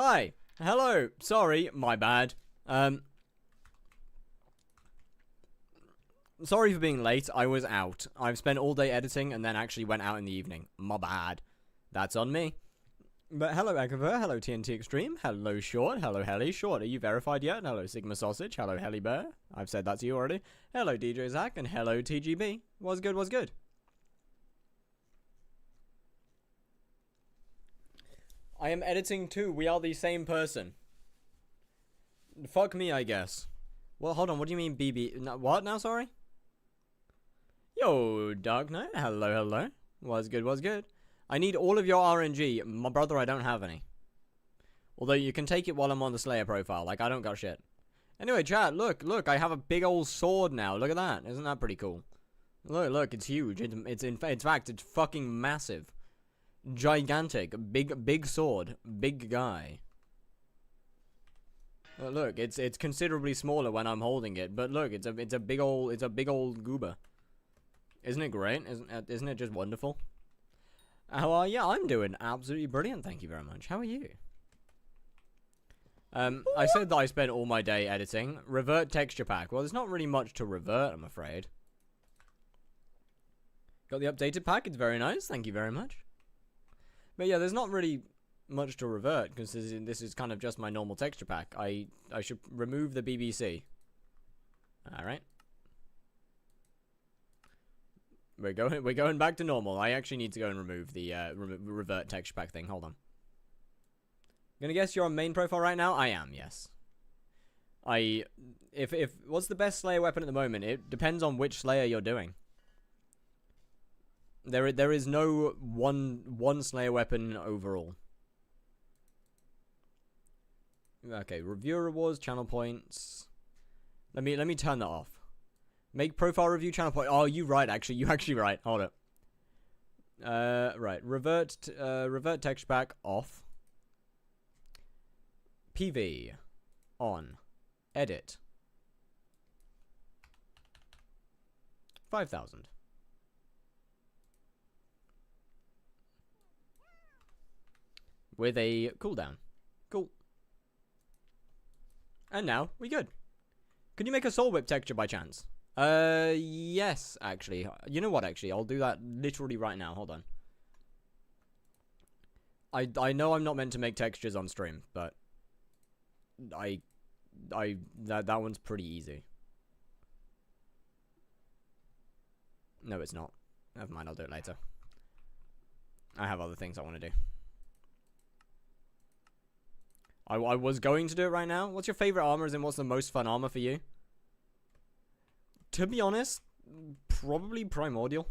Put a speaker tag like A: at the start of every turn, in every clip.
A: Hi. Hello. Sorry, my bad. Sorry for being late. I was out. I've spent all day editing and then actually went out in the evening. My bad. That's on me. But hello, Agaver. Hello, TNT Extreme. Hello, Short. Hello, Helly. Short, are you verified yet? Hello, Sigma Sausage. Hello, Helly Bear. I've said that to you already. Hello, DJ Zach. And hello, TGB. What's good? What's good? I am editing too. We are the same person. Fuck me, I guess. Well, hold on. What do you mean, BB? No, what now? Sorry? Yo, Dark Knight. Hello, hello. What's good? What's good? I need all of your RNG. My brother, I don't have any. Although you can take it while I'm on the Slayer profile. Like, I don't got shit. Anyway, chat, look. I have a big old sword now. Look at that. Isn't that pretty cool? Look. It's huge. It's in fact, it's fucking massive. Gigantic. Big sword. Big guy. Look, it's considerably smaller when I'm holding it. But look, it's a big old goober. Isn't it great? Isn't it just wonderful? Yeah, I'm doing absolutely brilliant. Thank you very much. How are you? I said that I spent all my day editing. Revert texture pack. Well, there's not really much to revert, I'm afraid. Got the updated pack. It's very nice. Thank you very much. But yeah, there's not really much to revert because this is kind of just my normal texture pack. I should remove the BBC. All right. We're going back to normal. I actually need to go and remove the revert texture pack thing. Hold on. Gonna guess you're on main profile right now? I am, yes. What's the best Slayer weapon at the moment? It depends on which Slayer you're doing. There is no one Slayer weapon overall. Okay, reviewer rewards, channel points. Let me turn that off. Make profile review channel point. Oh, you right, actually. You actually right. Hold it. Right. Revert texture pack off. PV on. Edit. 5,000. With a cooldown. Cool. And now we good. Can you make a soul whip texture by chance? Yes, actually. You know what, actually? I'll do that literally right now. Hold on. I know I'm not meant to make textures on stream, but that one's pretty easy. No, it's not. Never mind, I'll do it later. I have other things I want to do. I was going to do it right now. What's your favorite armor and what's the most fun armor for you? To be honest, probably Primordial.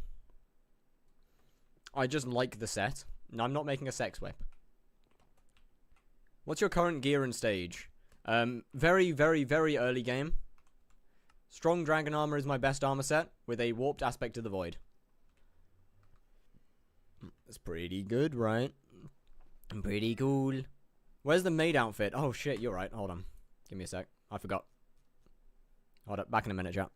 A: I just like the set. No, I'm not making a sex whip. What's your current gear and stage? Very, very, very early game. Strong Dragon Armor is my best armor set, with a warped aspect to the void. That's pretty good, right? Pretty cool. Where's the maid outfit? Oh shit, you're right. Hold on. Give me a sec. I forgot. Hold up. Back in a minute, chat.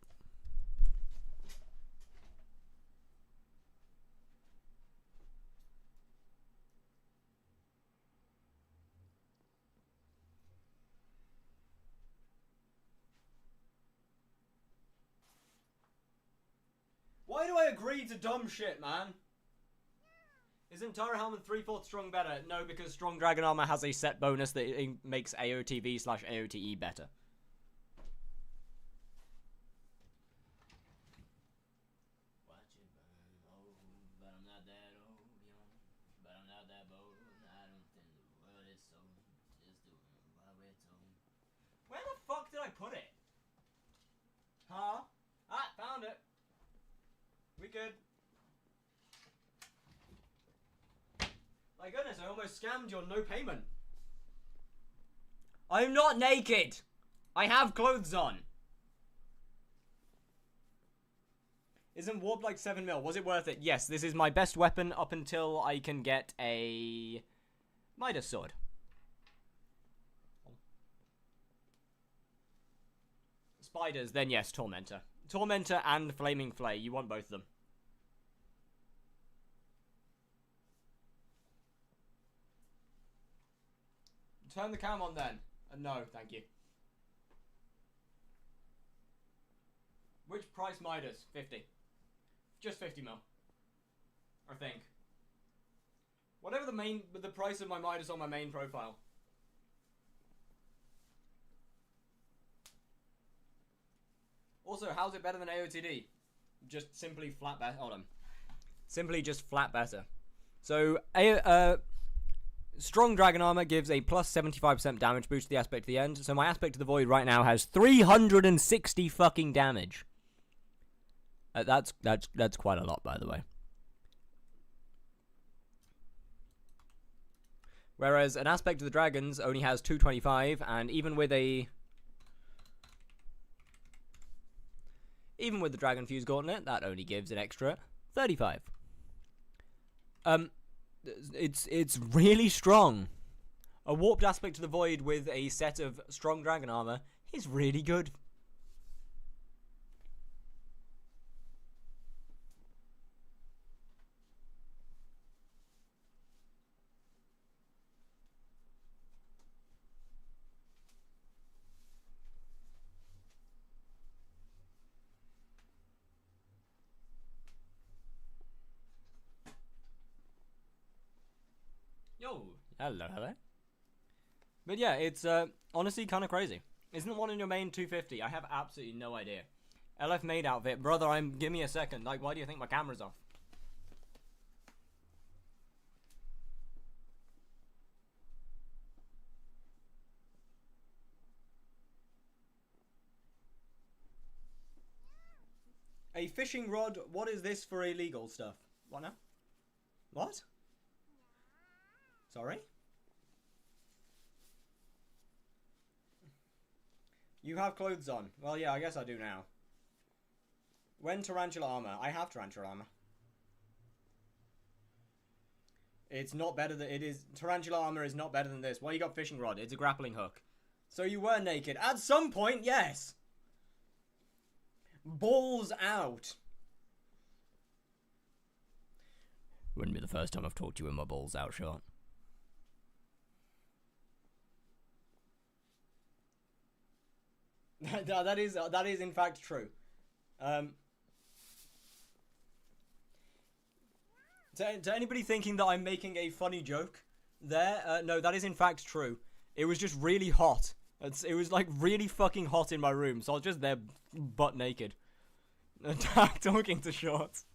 A: Why do I agree to dumb shit, man? Isn't Tara Helmet 3/4 strong better? No, because strong Dragon Armor has a set bonus that it makes AOTV/AOTE better. Watch it burn, oh, but I'm not that old, young, but I'm not that bold. I don't think the world is so, just doing what we're told. Where the fuck did I put it? Huh? Ah, found it. We good. My goodness, I almost scammed your no payment. I'm not naked. I have clothes on. Isn't warp like 7 mil? Was it worth it? Yes, this is my best weapon up until I can get a Midas sword. Spiders, then yes, Tormentor. Tormentor and Flaming Flay. You want both of them. Turn the cam on then. No, thank you. Which price Midas? 50. Just 50 mil. I think. Whatever the price of my Midas on my main profile. Also, how's it better than AOTD? Just simply flat better. Hold on. Simply just flat better. So, strong dragon armor gives a plus 75% damage boost to the aspect at the end. So my aspect of the void right now has 360 fucking damage. That's quite a lot, by the way. Whereas an aspect of the dragons only has 225, and even with the dragon fuse gauntlet, that only gives an extra 35. It's really strong. A warped aspect to the void with a set of strong dragon armor is really good. Yo, hello. But yeah, it's honestly kind of crazy. Isn't one in your main 250? I have absolutely no idea. LF made outfit, brother. Give me a second. Like, why do you think my camera's off? A fishing rod. What is this for illegal stuff? What now? What? Sorry? You have clothes on. Well, yeah, I guess I do now. When tarantula armor? I have tarantula armor. It's not better than it is. Tarantula armor is not better than this. Why you got fishing rod? It's a grappling hook. So you were naked. At some point, yes. Balls out. Wouldn't be the first time I've talked to you with my balls out short. that is in fact true. To anybody thinking that I'm making a funny joke there, no, that is in fact true. It was just really hot. It was like really fucking hot in my room, so I was just there butt naked. Talking to shorts.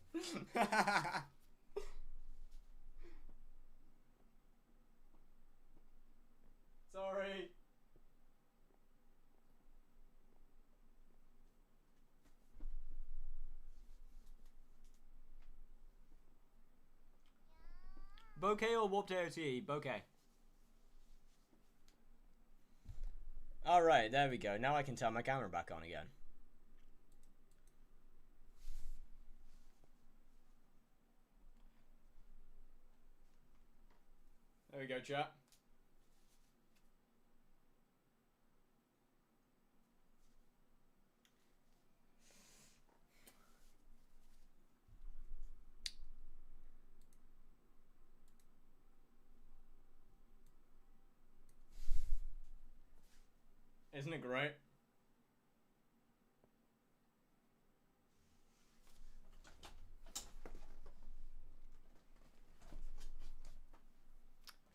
A: Sorry. Bouquet or warped AOTE? Bouquet. Alright, there we go. Now I can turn my camera back on again. There we go, chat. Isn't it great?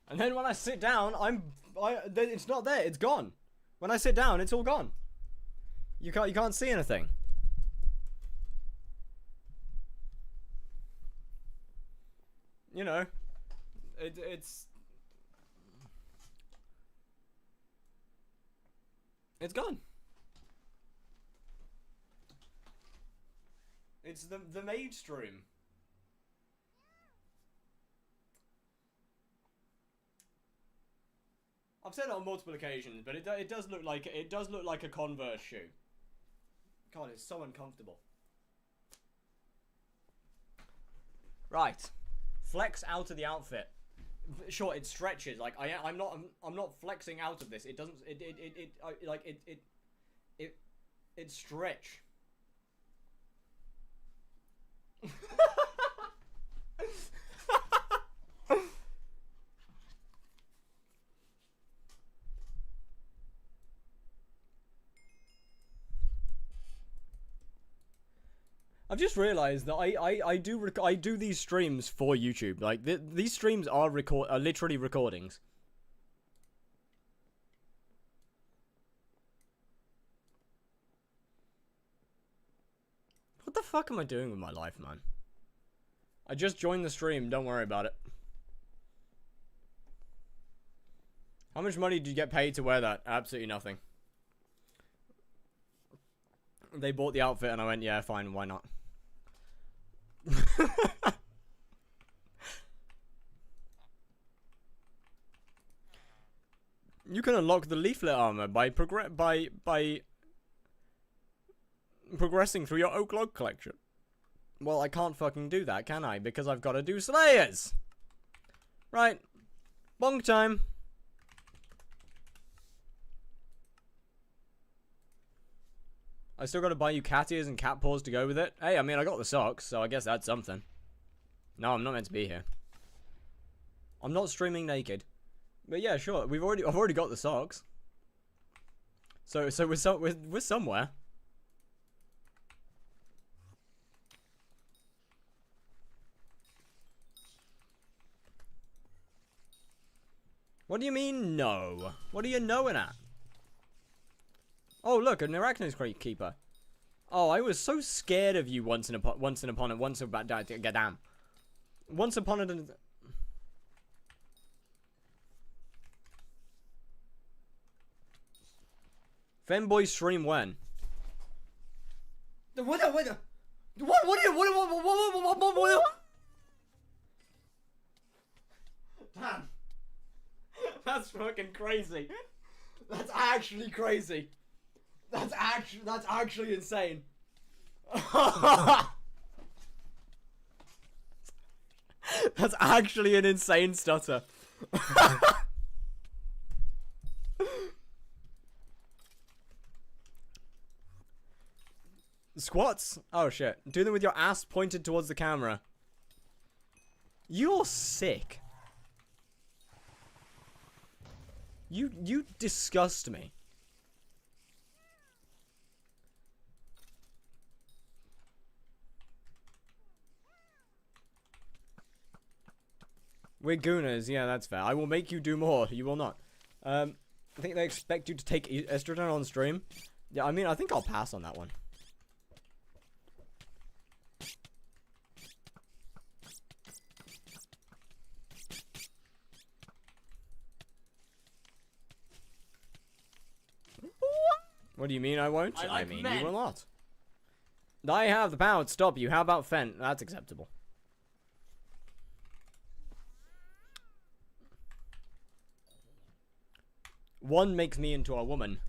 A: And then when I sit down, it's not there. It's gone. When I sit down, it's all gone. You can't see anything. You know, it's gone. It's the maid stream. I've said it on multiple occasions, but it does look like a Converse shoe. God, it's so uncomfortable. Right, flex out of the outfit. Sure, it stretches. Like I'm not flexing out of this. It doesn't. It stretch. I've just realized that I do these streams for YouTube. Like these streams are literally recordings. What the fuck am I doing with my life, man? I just joined the stream. Don't worry about it. How much money did you get paid to wear that? Absolutely nothing. They bought the outfit and I went, yeah, fine, why not? You can unlock the leaflet armor by progressing through your oak log collection. Well, I can't fucking do that, can I? Because I've got to do slayers. Right. Bonk time. I still gotta buy you cat ears and cat paws to go with it. Hey, I mean, I got the socks, so I guess that's something. No, I'm not meant to be here. I'm not streaming naked. But yeah, sure. I've already got the socks. So we're somewhere. What do you mean, no? What are you knowing at? Oh, look, an arachnid keeper. Oh, I was so scared of you once upon a... Femboy stream when? What are you... Damn. That's fucking crazy. That's actually crazy. That's actually insane. That's actually an insane stutter. Squats? Oh shit. Do them with your ass pointed towards the camera. You're sick. You disgust me. We're gooners, yeah, that's fair. I will make you do more. You will not. I think they expect you to take estrogen on stream. Yeah, I mean, I think I'll pass on that one. What do you mean I won't? I mean men. You will not. I have the power to stop you. How about Fent? That's acceptable. One makes me into a woman.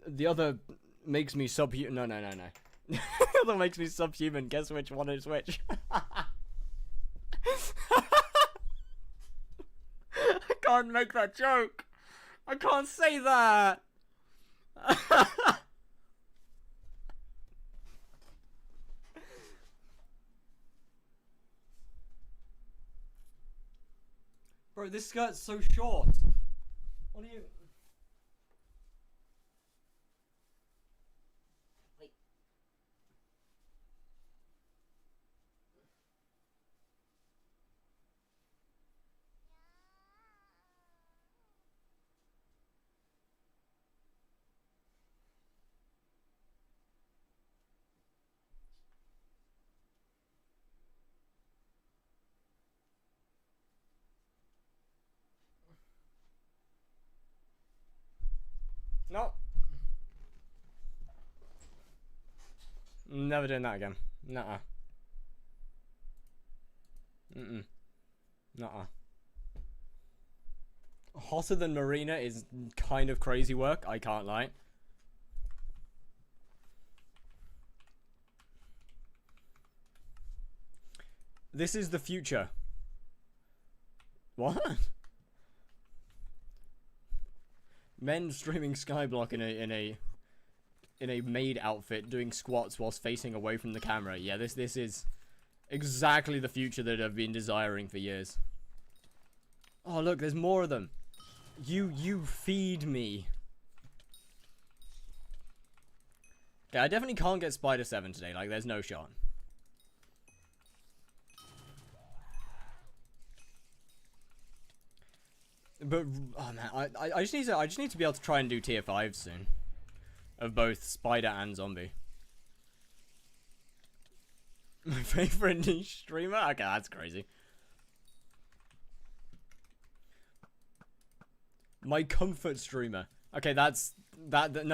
A: The other makes me subhuman. No. The other makes me subhuman. Guess which one is which? I can't make that joke. I can't say that. Bro, this skirt's so short. What are you... Wait. No. Never doing that again. Nuh-uh. Nuh-uh. Hotter than Marina is kind of crazy work, I can't lie. This is the future. What? Men streaming skyblock in a maid outfit doing squats whilst facing away from the camera. Yeah, this is exactly the future that I've been desiring for years. Oh look, there's more of them. You feed me. Okay, I definitely can't get Spider 7 today. Like, there's no shot. But oh man, I just need to be able to try and do tier 5 soon, of both spider and zombie. My favorite niche streamer? Okay, that's crazy. My comfort streamer. Okay, no,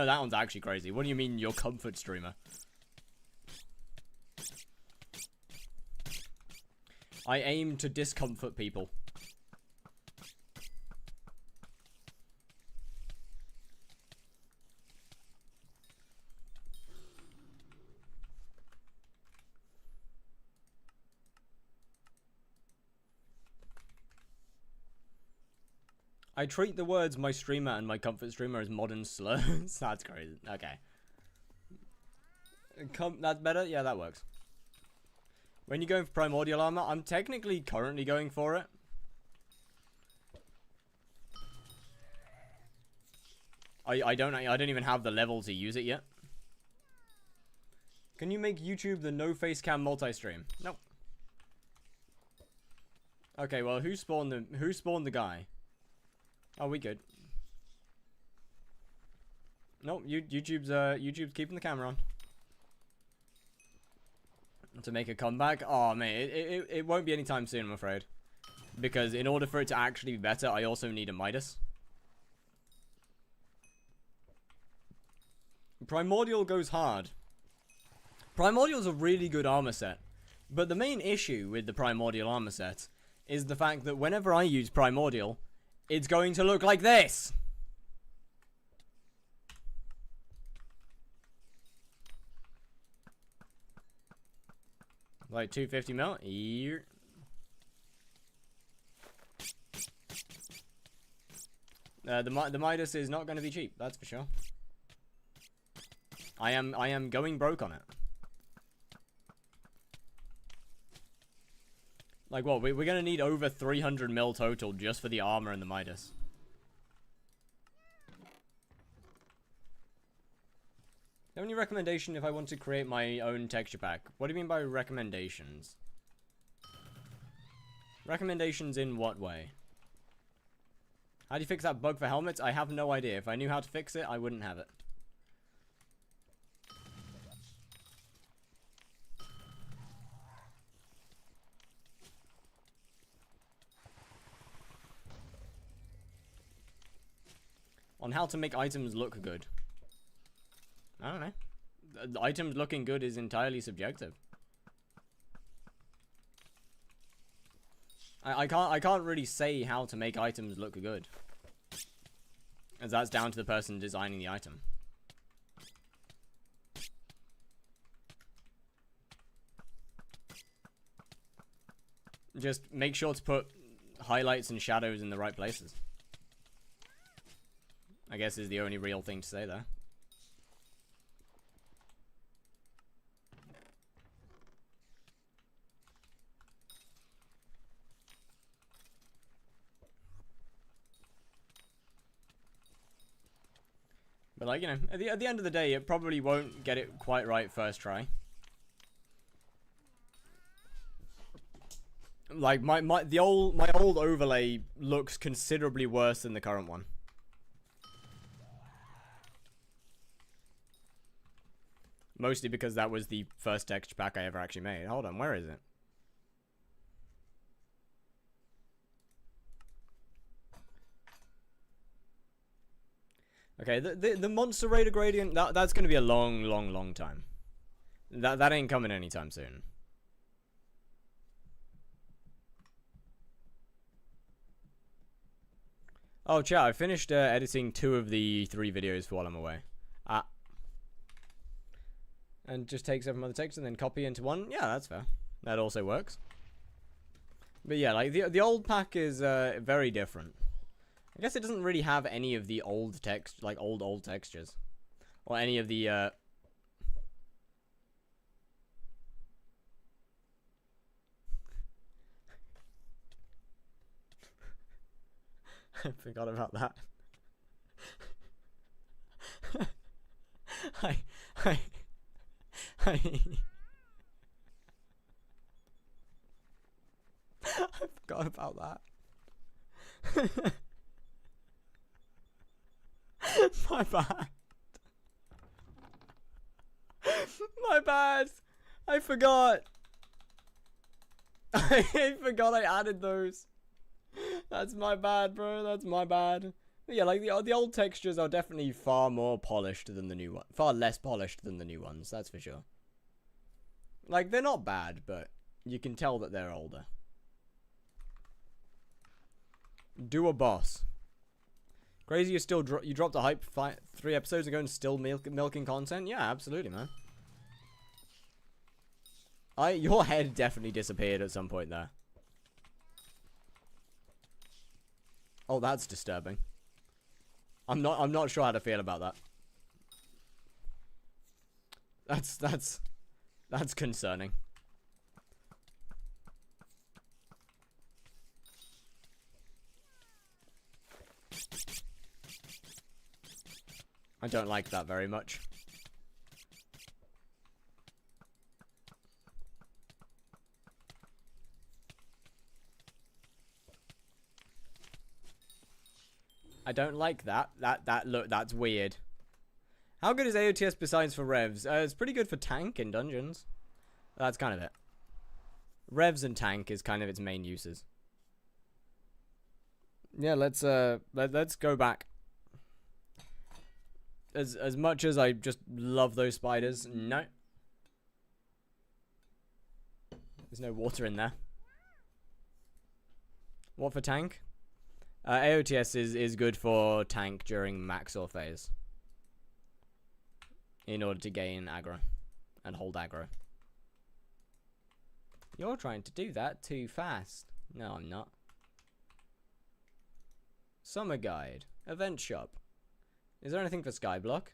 A: that one's actually crazy. What do you mean your comfort streamer? I aim to discomfort people. I treat the words my streamer and my comfort streamer as modern slurs. That's crazy. Okay. That's better? Yeah, that works. When you're going for primordial armor, I'm technically currently going for it. I don't even have the level to use it yet. Can you make YouTube the no face cam multi-stream? Nope. Okay, well, who spawned the guy? Oh, we good. Nope, YouTube's keeping the camera on. To make a comeback? Oh man, it won't be anytime soon, I'm afraid. Because in order for it to actually be better, I also need a Midas. Primordial goes hard. Primordial's a really good armor set. But the main issue with the Primordial armor set is the fact that whenever I use Primordial, it's going to look like this. Like 250 mil? Here. The Midas is not going to be cheap, that's for sure. I am going broke on it. Like what? We're going to need over 300 mil total just for the armor and the Midas. Do you have any recommendation if I want to create my own texture pack? What do you mean by recommendations? Recommendations in what way? How do you fix that bug for helmets? I have no idea. If I knew how to fix it, I wouldn't have it. On how to make items look good. I don't know. The items looking good is entirely subjective. I can't really say how to make items look good, as that's down to the person designing the item. Just make sure to put highlights and shadows in the right places, I guess, is the only real thing to say there. But like, you know, at the end of the day, it probably won't get it quite right first try. Like my old overlay looks considerably worse than the current one. Mostly because that was the first texture pack I ever actually made. Hold on, where is it? Okay, the monster raider gradient, that's going to be a long time. That ain't coming anytime soon. Oh, chat, I finished editing 2 of the 3 videos while I'm away. And just take 7 other text and then copy into one. Yeah, that's fair. That also works. But yeah, like the old pack is very different. I guess it doesn't really have any of the old text, like old textures, or any of the I forgot about that. I forgot about that. My bad. My bad. I forgot. I forgot I added those. That's my bad, bro. That's my bad. But yeah, like the old textures are definitely far more polished than the new one. Far less polished than the new ones, that's for sure. Like, they're not bad, but you can tell that they're older. Do a boss. Crazy you still you dropped a hype 3 episodes ago and still milking content? Yeah, absolutely, man. Your head definitely disappeared at some point there. Oh, that's disturbing. I'm not sure how to feel about that. That's concerning. I don't like that very much. I don't like that. Look, that's weird. How good is AOTS besides for revs? It's pretty good for tank and dungeons. That's kind of it. Revs and tank is kind of its main uses. Yeah, let's go back. As much as I just love those spiders, no. There's no water in there. What for tank? AOTS is good for tank during max or phase. In order to gain aggro. And hold aggro. You're trying to do that too fast. No, I'm not. Summer guide. Event shop. Is there anything for skyblock?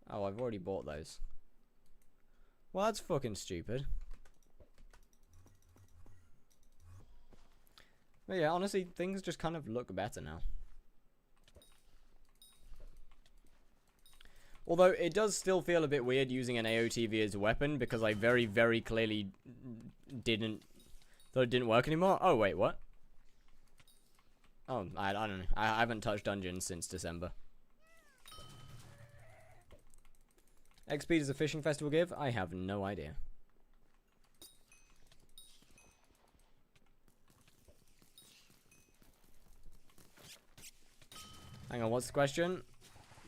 A: Oh, I've already bought those. Well, that's fucking stupid. But yeah, honestly, things just kind of look better now. Although, it does still feel a bit weird using an AOTV as a weapon, because I very, very clearly thought it didn't work anymore. Oh, wait, what? Oh, I don't know. I haven't touched dungeons since December. XP does a fishing festival give? I have no idea. Hang on, what's the question?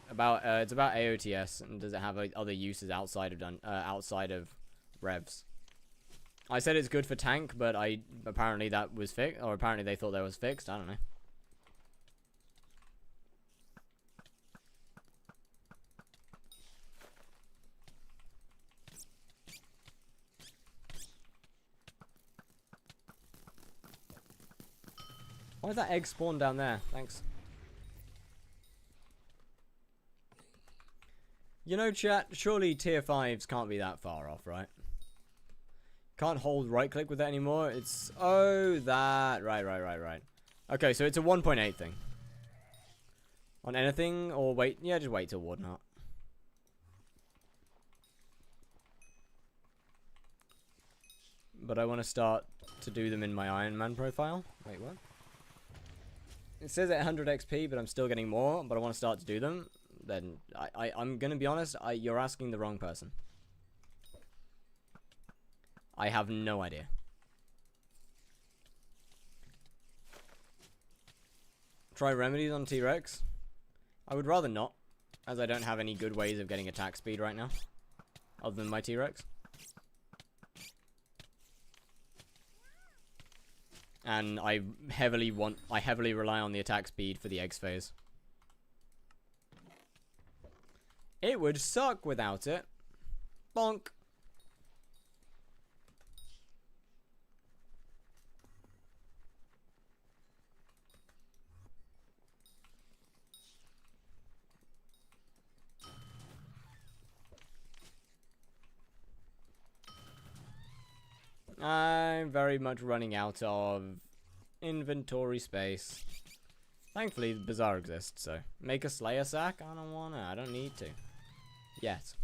A: About it's about AOTS, and does it have other uses outside of revs? I said it's good for tank, but apparently that was fixed, or apparently they thought that was fixed. I don't know. Why did that egg spawn down there? Thanks. You know, chat, surely tier 5s can't be that far off, right? Can't hold right click with it anymore. It's... Oh, that. Right. Okay, so it's a 1.8 thing. On anything, or wait... Yeah, just wait till Warden Heart. But I want to start to do them in my Iron Man profile. Wait, what? It says at 100 XP, but I'm still getting more, but I want to start to do them. Then I'm gonna be honest, you're asking the wrong person. I have no idea. Try remedies on T-Rex? I would rather not, as I don't have any good ways of getting attack speed right now, other than my T-Rex. And I heavily rely on the attack speed for the eggs phase. It would suck without it. Bonk. I'm very much running out of inventory space. Thankfully, the Bazaar exists, so make a Slayer sack? I don't wanna. I don't need to. Yet.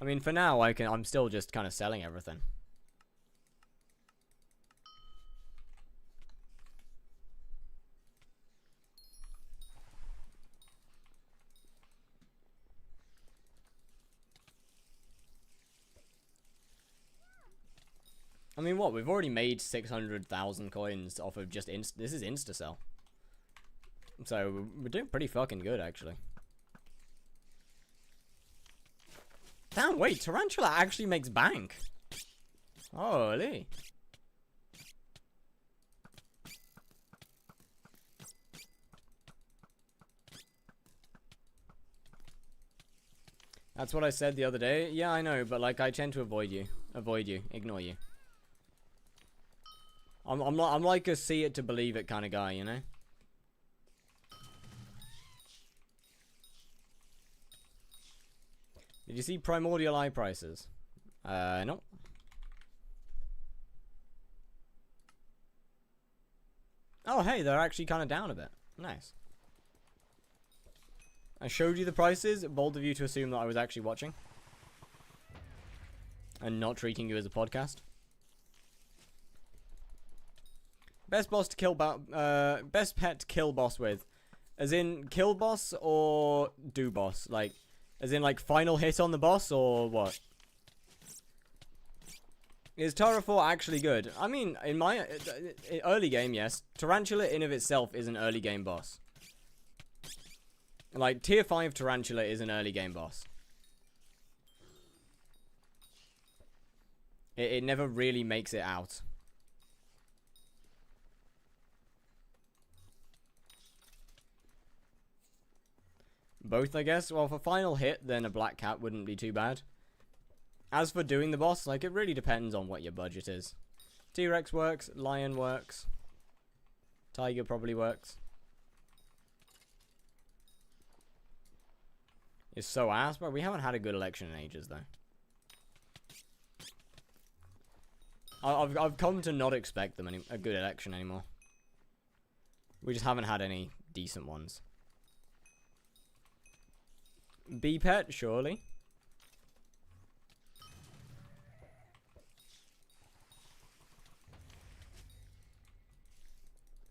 A: I mean, for now, I'm still just kind of selling everything. I mean, what? We've already made 600,000 coins off of just this is insta-sell. So, we're doing pretty fucking good, actually. Damn, wait, Tarantula actually makes bank. Holy. That's what I said the other day. Yeah, I know, but like I tend to avoid you, ignore you. I'm like a see it to believe it kind of guy, you know? Did you see Primordial eye prices? No. Oh, hey, they're actually kind of down a bit. Nice. I showed you the prices. Bold of you to assume that I was actually watching. And not treating you as a podcast. Best boss to kill best pet to kill boss with. As in kill boss or do boss? Like, as in like final hit on the boss or what? Is Tara 4 actually good? I mean, in my early game, yes. Tarantula in of itself is an early game boss. Like, tier 5 Tarantula is an early game boss. It never really makes it out. Both, I guess. Well, for final hit, then a black cat wouldn't be too bad. As for doing the boss, like, it really depends on what your budget is. T-Rex works, Lion works. Tiger probably works. It's so ass, but we haven't had a good election in ages, though. I've come to not expect them a good election anymore. We just haven't had any decent ones. B-Pet, surely.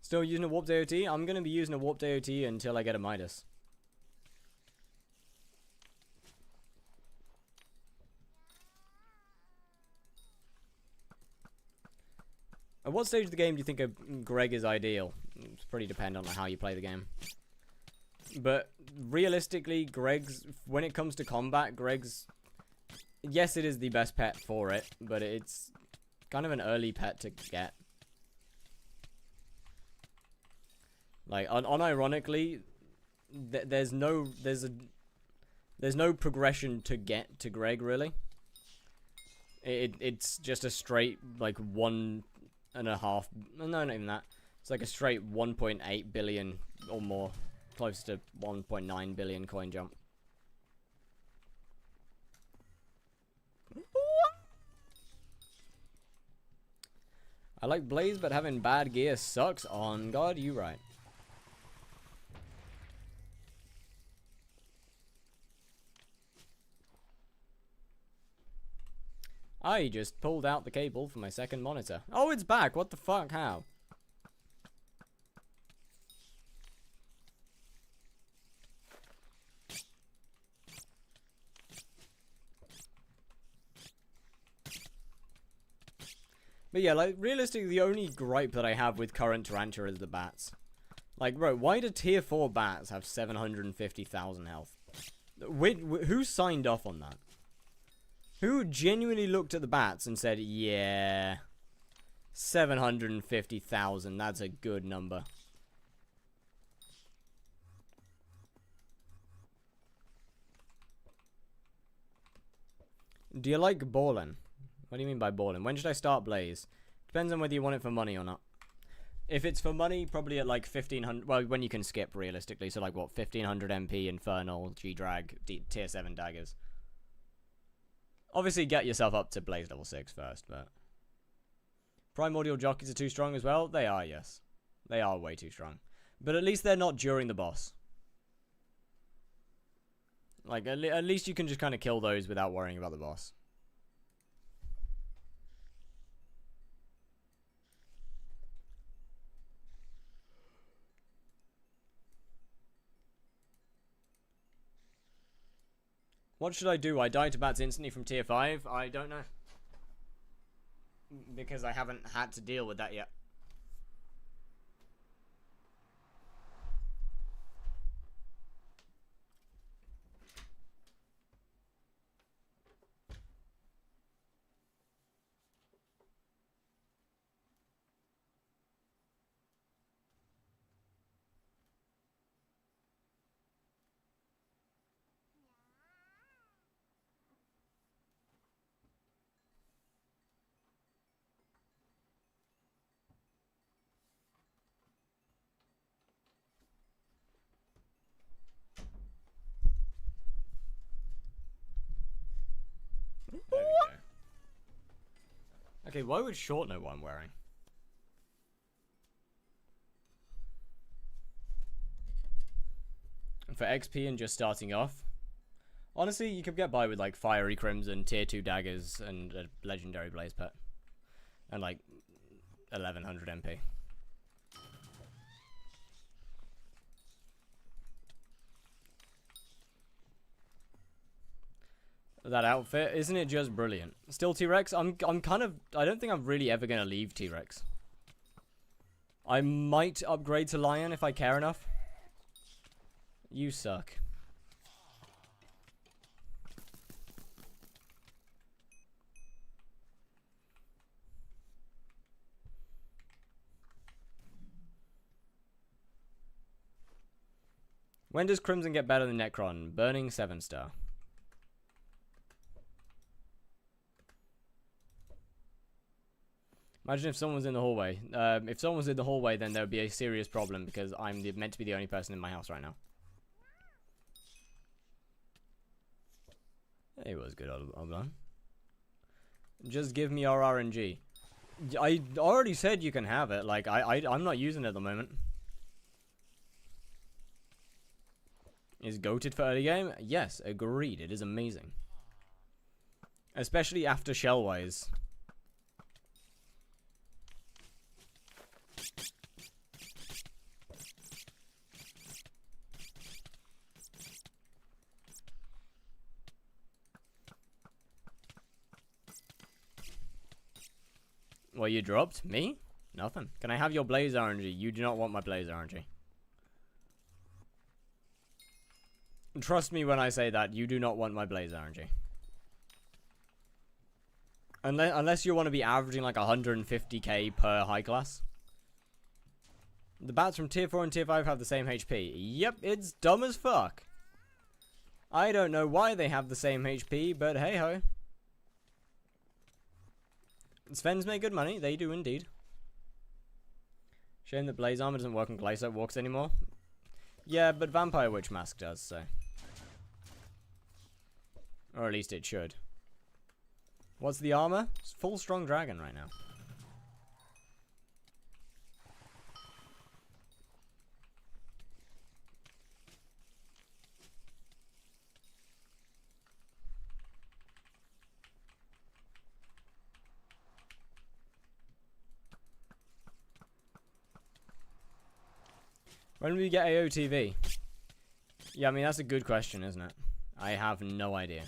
A: Still using a warped AOT? I'm going to be using a warped AOT until I get a Midas. At what stage of the game do you think a Greg is ideal? It's pretty dependent on how you play the game. But realistically, when it comes to combat, yes, it is the best pet for it, but it's kind of an early pet to get. Like, unironically, there's no progression to get to Greg, really. It's just a straight, like, 1.5, no, not even that. It's like a straight 1.8 billion or more. Close to 1.9 billion coin jump. I like Blaze, but having bad gear sucks. On God, you right. I just pulled out the cable for my second monitor. Oh, it's back. What the fuck? How? But yeah, like, realistically, the only gripe that I have with current Tarantula is the bats. Like, bro, why do tier 4 bats have 750,000 health? Who signed off on that? Who genuinely looked at the bats and said, yeah, 750,000, that's a good number. Do you like ballin'? What do you mean by balling? When should I start Blaze? Depends on whether you want it for money or not. If it's for money, probably at like 1500. Well, when you can skip realistically. So like what, 1500 MP, Infernal, G-Drag, tier 7 daggers. Obviously, get yourself up to Blaze level 6 first, but Primordial jockeys are too strong as well. They are, yes, they are way too strong. But at least they're not during the boss. Like, at least you can just kind of kill those without worrying about the boss. What should I do? I die to bats instantly from tier 5? I don't know. Because I haven't had to deal with that yet. There we go. Okay, why would Short know what I'm wearing? For XP and just starting off, honestly, you could get by with like Fiery Crimson, tier 2 daggers, and a legendary Blaze Pet. And like 1100 MP. That outfit, isn't it just brilliant? Still T-Rex? I'm kind of, I don't think I'm really ever gonna leave T-Rex. I might upgrade to Lion if I care enough. You suck. When does Crimson get better than Necron? Burning 7-star. Imagine if someone was in the hallway. If someone was in the hallway, then there would be a serious problem because I'm meant to be the only person in my house right now. It was good, Oblon. Just give me your RNG. I already said you can have it. Like, I'm not using it at the moment. Is goated for early game? Yes, agreed. It is amazing. Especially after Shellwise. Well, you dropped? Me? Nothing. Can I have your Blaze RNG? You do not want my Blaze RNG. Trust me when I say that. You do not want my Blaze RNG. Unless you want to be averaging like 150k per high class. The bats from tier 4 and tier 5 have the same HP. Yep, it's dumb as fuck. I don't know why they have the same HP, but hey ho. Svens make good money. They do indeed. Shame that Blaze Armor doesn't work on Glycite Walks anymore. Yeah, but Vampire Witch Mask does, so. Or at least it should. What's the armor? It's full strong dragon right now. When will we get AOTV? Yeah, I mean, that's a good question, isn't it? I have no idea.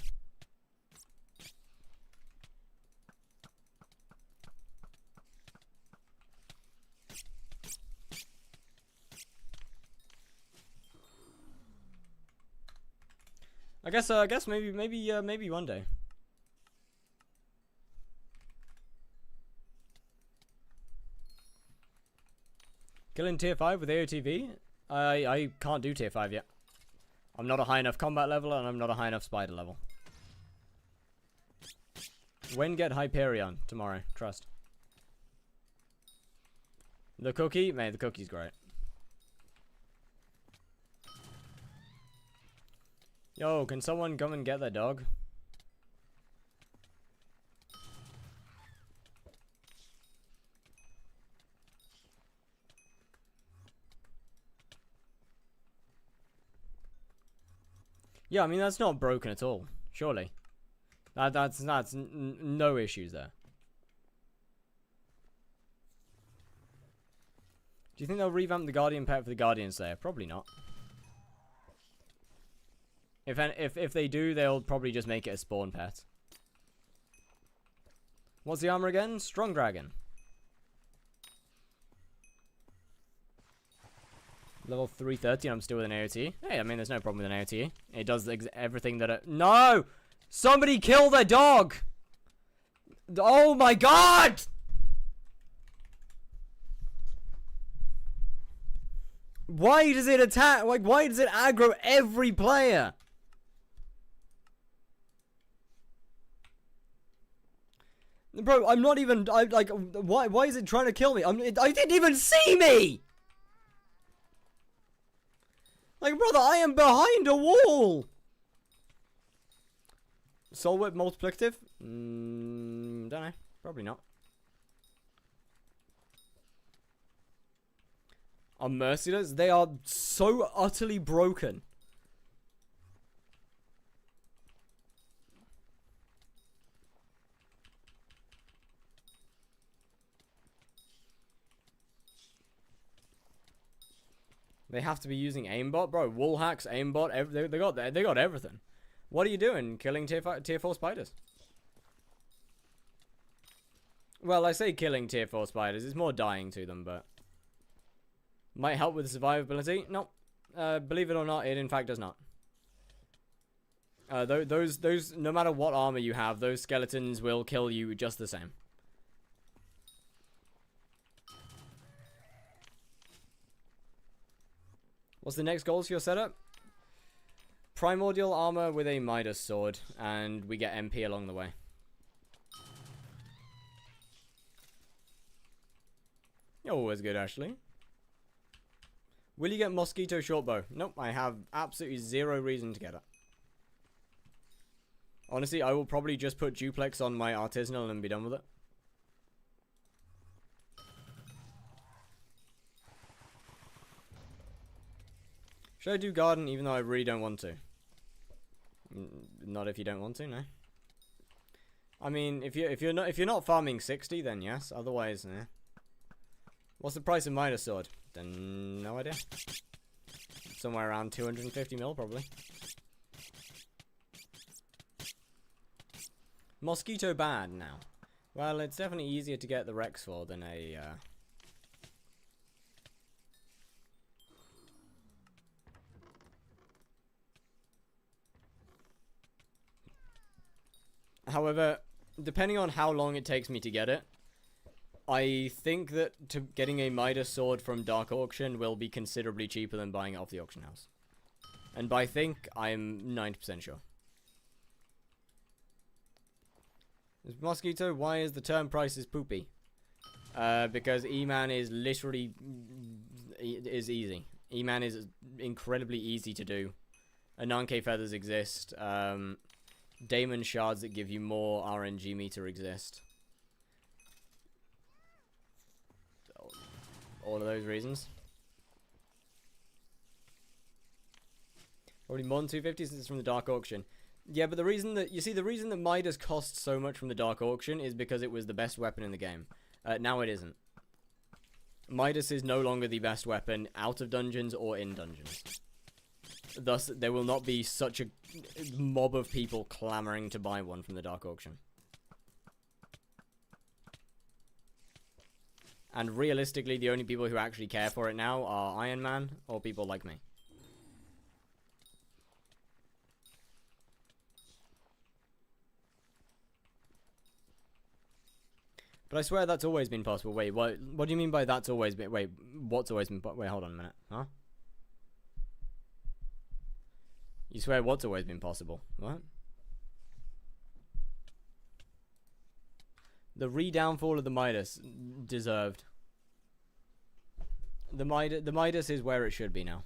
A: I guess maybe one day. Killing tier 5 with AOTV? I can't do tier 5 yet. I'm not a high enough combat level and I'm not a high enough spider level. When get Hyperion? Tomorrow. Trust. The cookie? Man, the cookie's great. Yo, can someone come and get that dog? Yeah, I mean, that's not broken at all. Surely. That's no issues there. Do you think they'll revamp the Guardian pet for the Guardian Slayer? Probably not. If they do, they'll probably just make it a spawn pet. What's the armor again? Strong Dragon. Level 330, I'm still with an AOT. Hey, I mean, there's no problem with an AOT. It does everything that it... No! Somebody kill their dog! Oh my god! Why does it attack? Like, why does it aggro every player? Bro, I'm not even... like, why is it trying to kill me? I didn't even see me! Like, brother, I am behind a wall! Soul Whip multiplicative? Don't know. Probably not. Are merciless? They are so utterly broken. They have to be using aimbot, bro. Wall hacks, aimbot, they got everything. What are you doing? Killing tier 4 spiders? Well, I say killing tier 4 spiders. It's more dying to them, but might help with survivability. No, believe it or not, it in fact does not. Those no matter what armor you have, those skeletons will kill you just the same. What's the next goals for your setup? Primordial armor with a Midas sword, and we get MP along the way. You're always good, Ashley. Will you get Mosquito Shortbow? Nope, I have absolutely zero reason to get it. Honestly, I will probably just put Duplex on my Artisanal and be done with it. Should I do Garden even though I really don't want to? Not if you don't want to, no. I mean, if you're not farming 60, then yes. Otherwise, eh. What's the price of Midas Sword? Then no idea. Somewhere around 250 mil, probably. Mosquito bad now. Well, it's definitely easier to get the Rex for than a. However, depending on how long it takes me to get it, I think that getting a Midas sword from Dark Auction will be considerably cheaper than buying it off the auction house. And by think, I'm 90% sure. Mosquito, why is the term prices poopy? Because E-Man is literally is easy. E-Man is incredibly easy to do. Ananke feathers exist. Daemon shards that give you more RNG meter exist. All of those reasons. Probably more than 250 since it's from the Dark Auction. Yeah, but the reason that, you see, the reason that Midas cost so much from the Dark Auction is because it was the best weapon in the game. Now it isn't. Midas is no longer the best weapon out of dungeons or in dungeons. Thus, there will not be such a mob of people clamoring to buy one from the Dark Auction. And realistically, the only people who actually care for it now are Iron Man or people like me. But I swear that's always been possible. Wait, what do you mean by that's always been... Wait, what's always been... Wait, hold on a minute. Huh? You swear what's always been possible? What? The re-downfall of the Midas. Deserved. The Midas is where it should be now.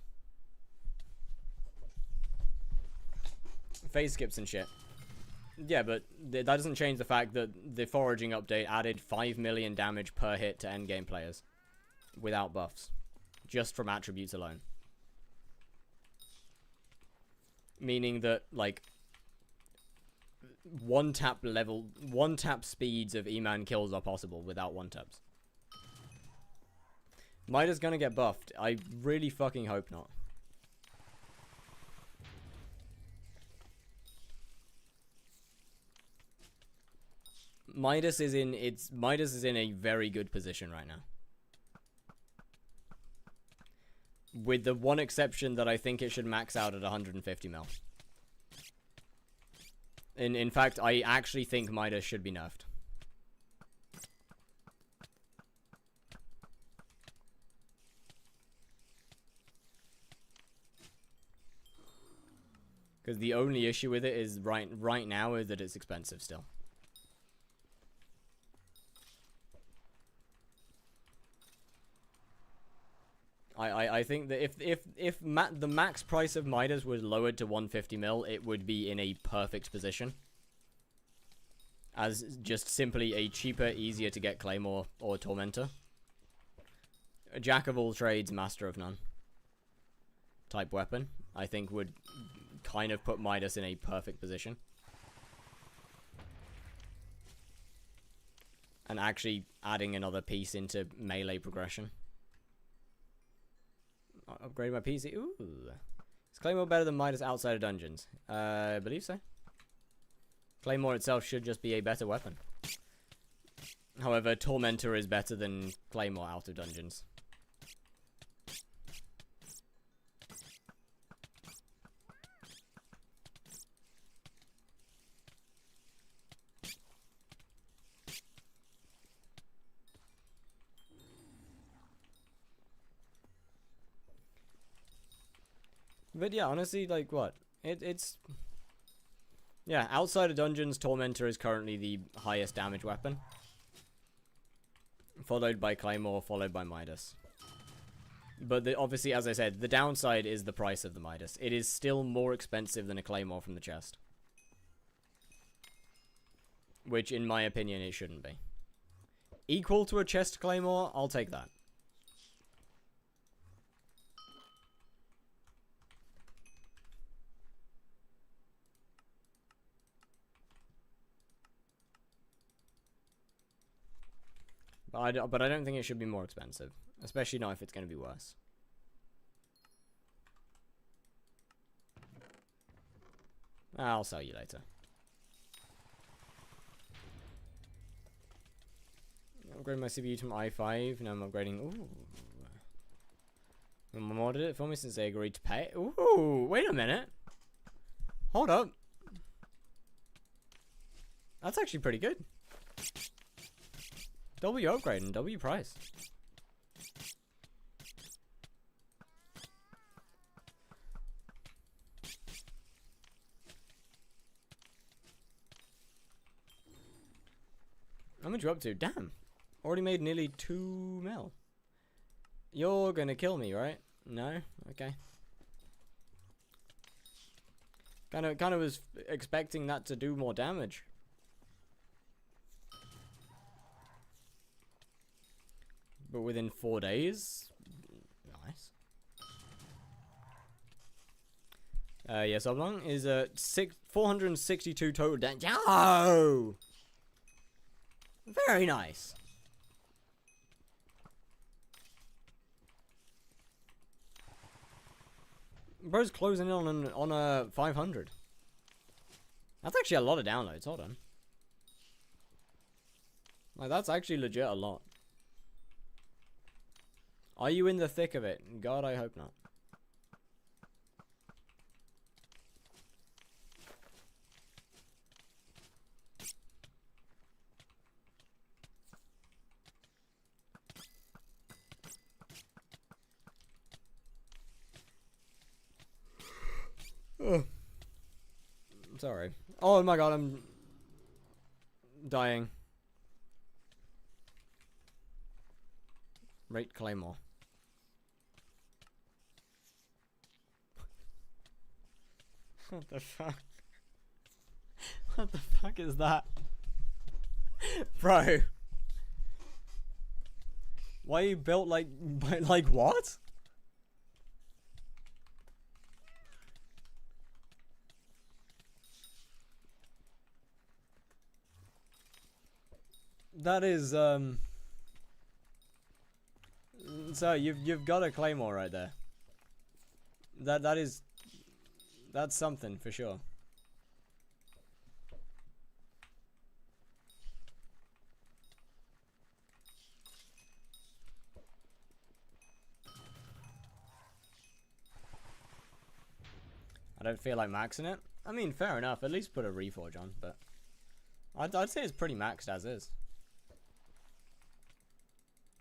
A: Phase skips and shit. Yeah, but that doesn't change the fact that the foraging update added 5 million damage per hit to endgame players. Without buffs. Just from attributes alone. Meaning that, like, one tap speeds of E-Man kills are possible without one taps. Midas gonna get buffed. I really fucking hope not. Midas is in a very good position right now. With the one exception that I think it should max out at 150 mil. In fact, I actually think Midas should be nerfed. Because the only issue with it is right now is that it's expensive still. I think that if the max price of Midas was lowered to 150 mil, it would be in a perfect position. As just simply a cheaper, easier to get Claymore or Tormentor. A jack of all trades, master of none type weapon, I think would kind of put Midas in a perfect position. And actually adding another piece into melee progression. Upgrade my PC. Ooh. Is Claymore better than Midas outside of dungeons? I believe so. Claymore itself should just be a better weapon. However, Tormentor is better than Claymore out of dungeons. But yeah, honestly, like, what? It's... Yeah, outside of dungeons, Tormentor is currently the highest damage weapon. Followed by Claymore, followed by Midas. But obviously, as I said, the downside is the price of the Midas. It is still more expensive than a Claymore from the chest. Which, in my opinion, it shouldn't be. Equal to a chest Claymore, I'll take that. But I don't think it should be more expensive. Especially not if it's going to be worse. I'll sell you later. Upgrade my CPU to my i5. Now I'm upgrading. Ooh. Mom ordered it for me since they agreed to pay. Ooh, wait a minute. Hold up. That's actually pretty good. W upgrade and W price. How much you up to? Damn. Already made nearly 2 mil. You're gonna kill me, right? No? Okay. Kind of was expecting that to do more damage. But within 4 days? Nice. Yes, Oblong is 462 total damage. Oh! Very nice. Bro's closing in on a 500. That's actually a lot of downloads. Hold on. Like, that's actually legit a lot. Are you in the thick of it? God, I hope not. I'm sorry. Oh my god, I'm dying. Rate Claymore. What the fuck? What the fuck is that? Bro. Why are you built like what? That is so you've got a claymore right there. That's something for sure. I don't feel like maxing it. I mean, fair enough. At least put a reforge on, but I'd say it's pretty maxed as is.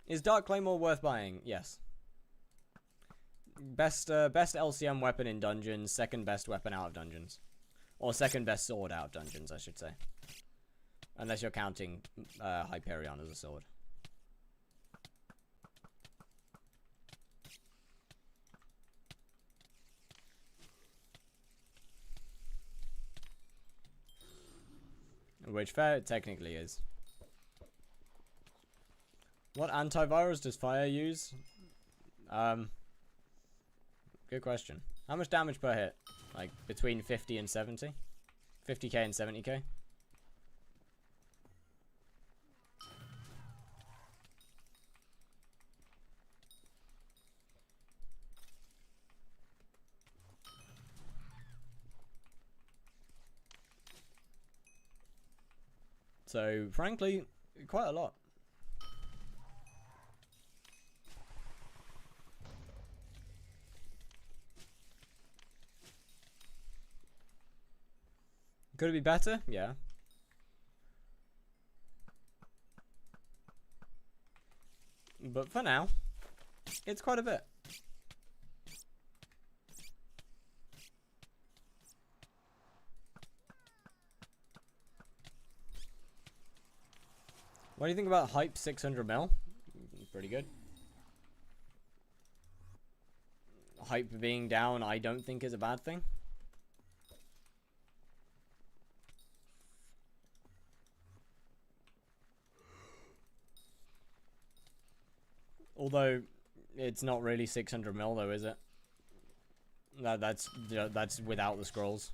A: Is Dark Claymore worth buying? Yes. Best LCM weapon in dungeons. Second best weapon out of dungeons, or second best sword out of dungeons, I should say. Unless you're counting Hyperion as a sword. Which fair it technically is. What antivirus does fire use? Good question. How much damage per hit? Like between 50 and 70? 50k and 70k? So, frankly, quite a lot. Could it be better? Yeah. But for now, it's quite a bit. What do you think about hype 600 mil? Pretty good. Hype being down, I don't think is a bad thing. Although, it's not really 600 mil though, is it? That's without the scrolls.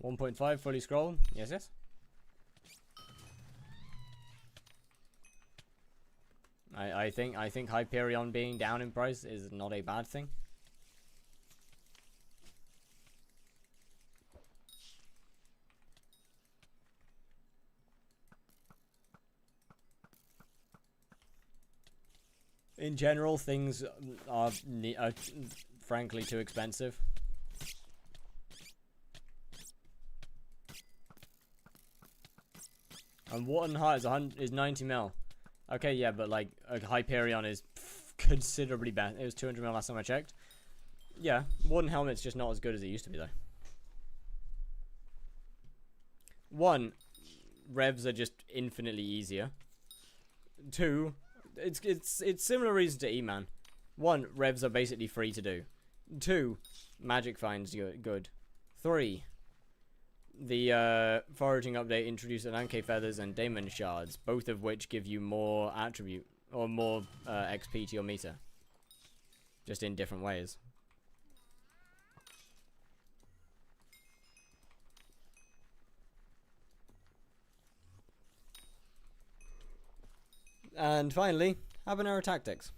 A: $1.5 fully scrolled. Yes, yes. I think Hyperion being down in price is not a bad thing. In general, things are frankly too expensive. And Warden Heart is 90 mil. Okay, yeah, but like Hyperion is considerably better. It was 200 mil last time I checked. Yeah, Warden Helmet's just not as good as it used to be though. One, revs are just infinitely easier. Two, it's similar reason to E-Man. One, revs are basically free to do. Two, magic finds good. Three, the foraging update introduced Ananke feathers and Daemon shards, both of which give you more attribute or more XP to your meter, just in different ways. And finally, habanero tactics.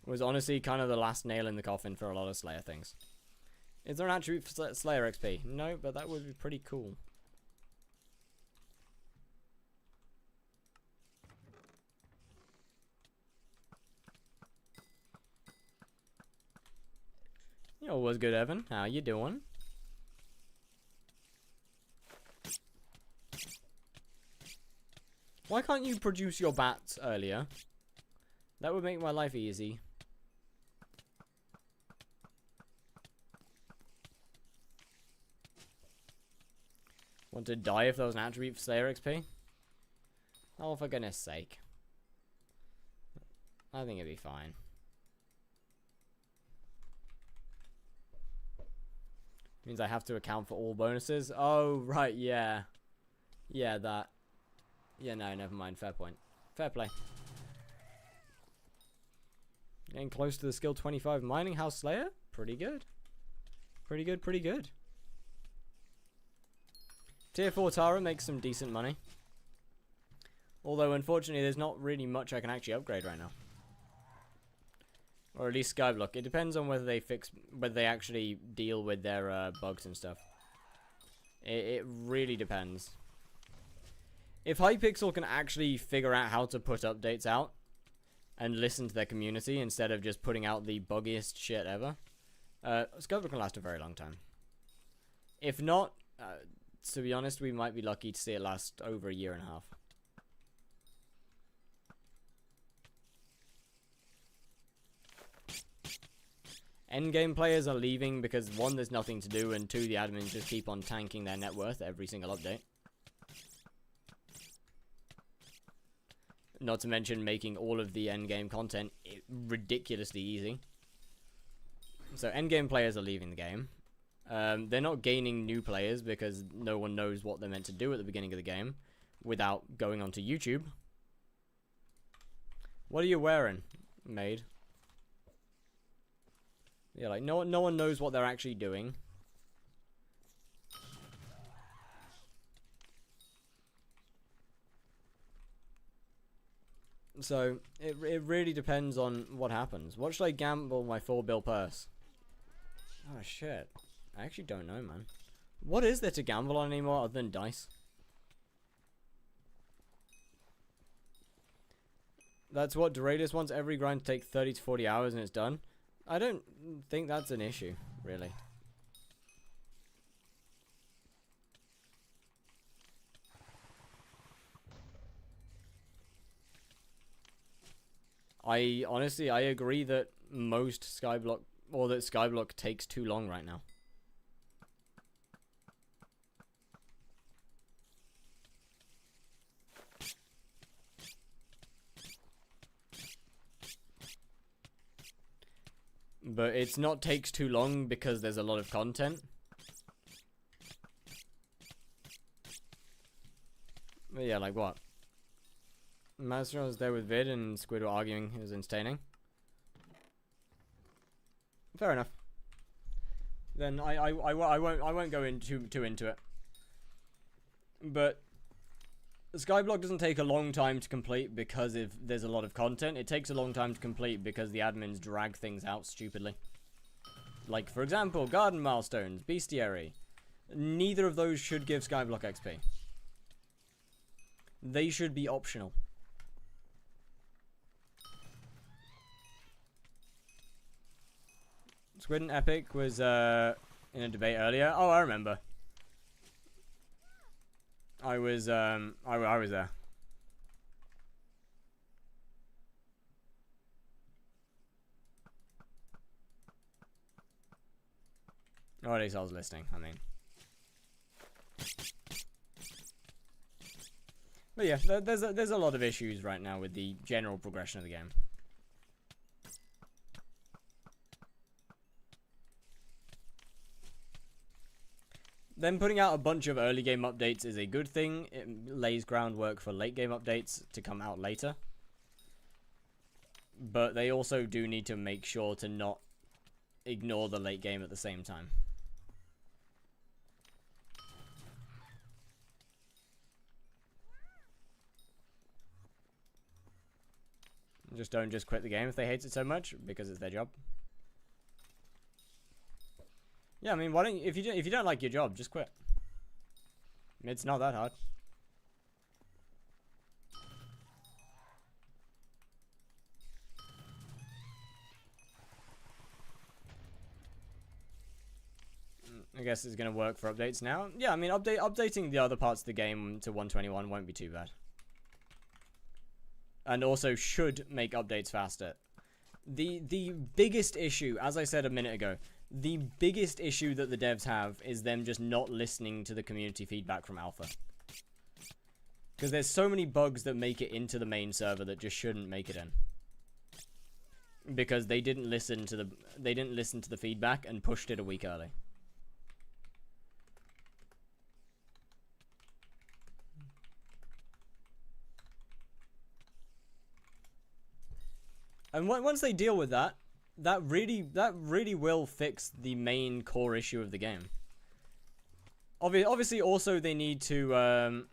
A: Was honestly kind of the last nail in the coffin for a lot of Slayer things. Is there an attribute for Slayer XP? No, but that would be pretty cool. Yo, what's good, Evan? How you doing? Why can't you produce your bats earlier? That would make my life easy. Want to die if there was an attribute for Slayer XP? Oh, for goodness sake. I think it'd be fine. Means I have to account for all bonuses. Oh, right, yeah. Yeah, that. Yeah, no, never mind. Fair point. Fair play. Getting close to the skill 25 mining house slayer. Pretty good. Pretty good, pretty good. Tier 4 Tara makes some decent money. Although, unfortunately, there's not really much I can actually upgrade right now. Or at least skyblock. It depends on whether they actually deal with their bugs and stuff. It really depends. If HYPIXEL can actually figure out how to put updates out and listen to their community instead of just putting out the buggiest shit ever, skyblock can last a very long time. If not, to be honest, we might be lucky to see it last over a year and a half. Endgame players are leaving because 1, there's nothing to do, and 2, the admins just keep on tanking their net worth every single update. Not to mention making all of the endgame content ridiculously easy. So endgame players are leaving the game. They're not gaining new players because no one knows what they're meant to do at the beginning of the game without going onto YouTube. What are you wearing, maid? Yeah, like no one knows what they're actually doing. So it really depends on what happens. What should I gamble my 4 bill purse? Oh shit. I actually don't know, man. What is there to gamble on anymore other than dice? That's what Doratus wants every grind to take 30 to 40 hours and it's done. I don't think that's an issue, really. Honestly, I agree that most skyblock, or that skyblock takes too long right now. But it's not takes too long because there's a lot of content. But yeah, like what? Master was there with Vid and Squid were arguing. It was entertaining. Fair enough. Then I won't go too into it. But skyblock doesn't take a long time to complete because there's a lot of content. It takes a long time to complete because the admins drag things out stupidly. Like, for example, garden milestones, bestiary. Neither of those should give skyblock XP. They should be optional. Squid and Epic was in a debate earlier. Oh, I remember. I was there. Or at least I was listening, I mean. But yeah, there's a lot of issues right now with the general progression of the game. Them putting out a bunch of early game updates is a good thing. It lays groundwork for late game updates to come out later. But they also do need to make sure to not ignore the late game at the same time. Just don't just quit the game if they hate it so much because it's their job. Yeah, I mean, why don't you, if you don't like your job, just quit. It's not that hard. I guess it's gonna work for updates now. Yeah, I mean, updating the other parts of the game to 121 won't be too bad. And also should make updates faster. The biggest issue, as I said a minute ago, the biggest issue that the devs have is them just not listening to the community feedback from alpha. Because there's so many bugs that make it into the main server that just shouldn't make it in. Because they didn't listen to the feedback and pushed it a week early. And once they deal with that, that really will fix the main core issue of the game. Obviously, also they need to,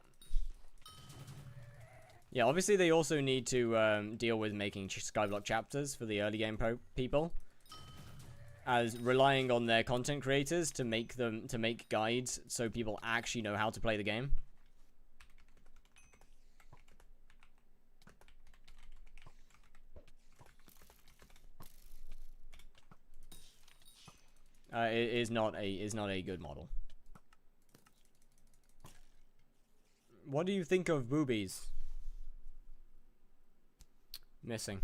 A: yeah, obviously they also need to deal with making skyblock chapters for the early game people, as relying on their content creators to make guides so people actually know how to play the game. Is not a good model. What do you think of boobies? Missing.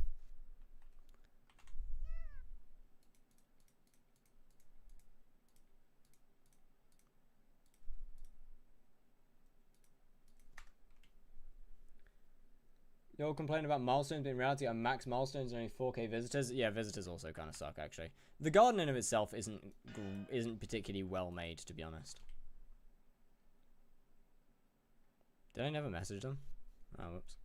A: You're complaining about milestones, but in reality, our max milestones are only 4K visitors. Yeah, visitors also kind of suck, actually. The garden in of itself isn't particularly well made, to be honest. Did I never message them? Oh, whoops.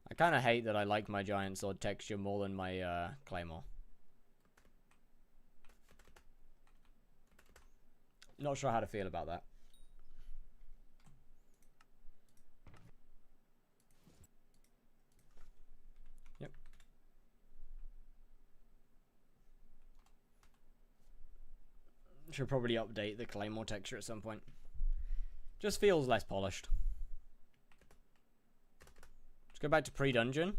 A: I kind of hate that I like my giant sword texture more than my claymore. Not sure how to feel about that. Yep. Should probably update the claymore texture at some point. Just feels less polished. Let's go back to pre-dungeon.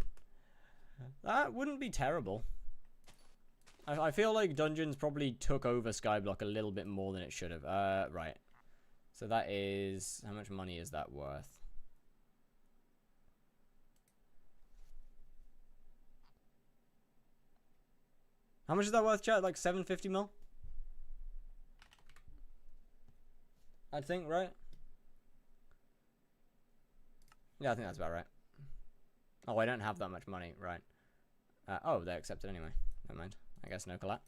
A: That wouldn't be terrible. I feel like dungeons probably took over skyblock a little bit more than it should have. Right. So that is... How much money is that worth? How much is that worth, chat? Like 750 mil? I think, right? Yeah, I think that's about right. Oh, I don't have that much money. Right. Oh, they accept it anyway. Never mind. I guess no collab.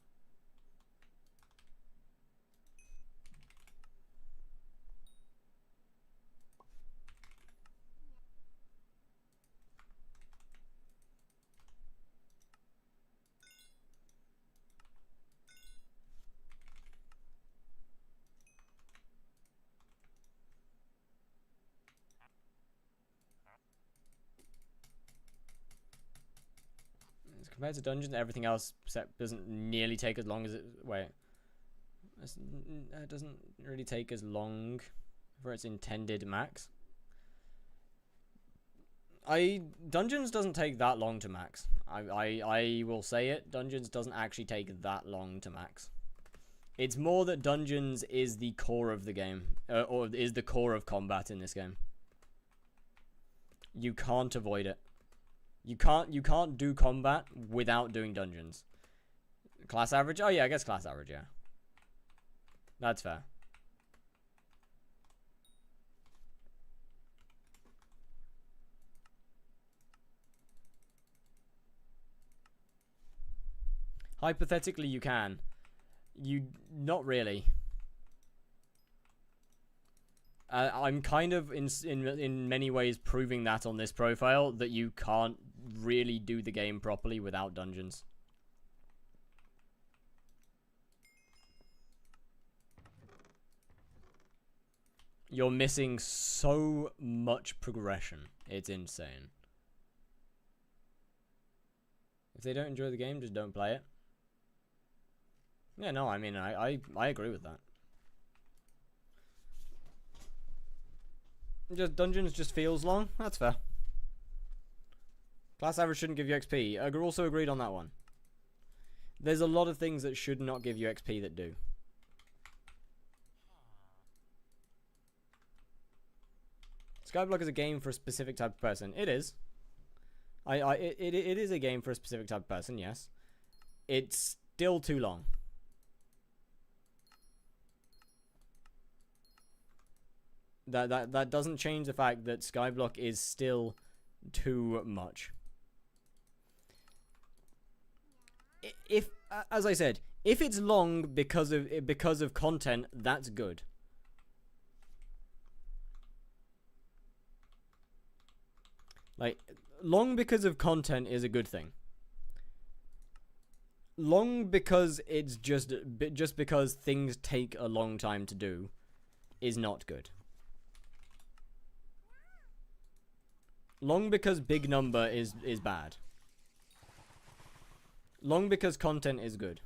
A: Compared to dungeons, everything else doesn't nearly take as long as it. Wait, it doesn't really take as long for its intended max. Dungeons doesn't take that long to max. I will say it. Dungeons doesn't actually take that long to max. It's more that dungeons is the core of the game, or is the core of combat in this game. You can't avoid it. You can't do combat without doing dungeons. Class average? Oh yeah, I guess class average, yeah. That's fair. Hypothetically you can. Not really. I'm kind of in many ways proving that on this profile, that you can't really do the game properly without dungeons. You're missing so much progression. It's insane. If they don't enjoy the game, just don't play it. Yeah, no, I mean, I agree with that. Just dungeons just feels long. That's fair. Class average shouldn't give you XP. I also agreed on that one. There's a lot of things that should not give you XP that do. Skyblock is a game for a specific type of person. It is. It is a game for a specific type of person, yes. It's still too long. That doesn't change the fact that Skyblock is still too much. if as I said, if it's long because of content, that's good. Like, long because of content is a good thing. Long because it's just because things take a long time to do is not good. Long because big number is bad. Long because content is good.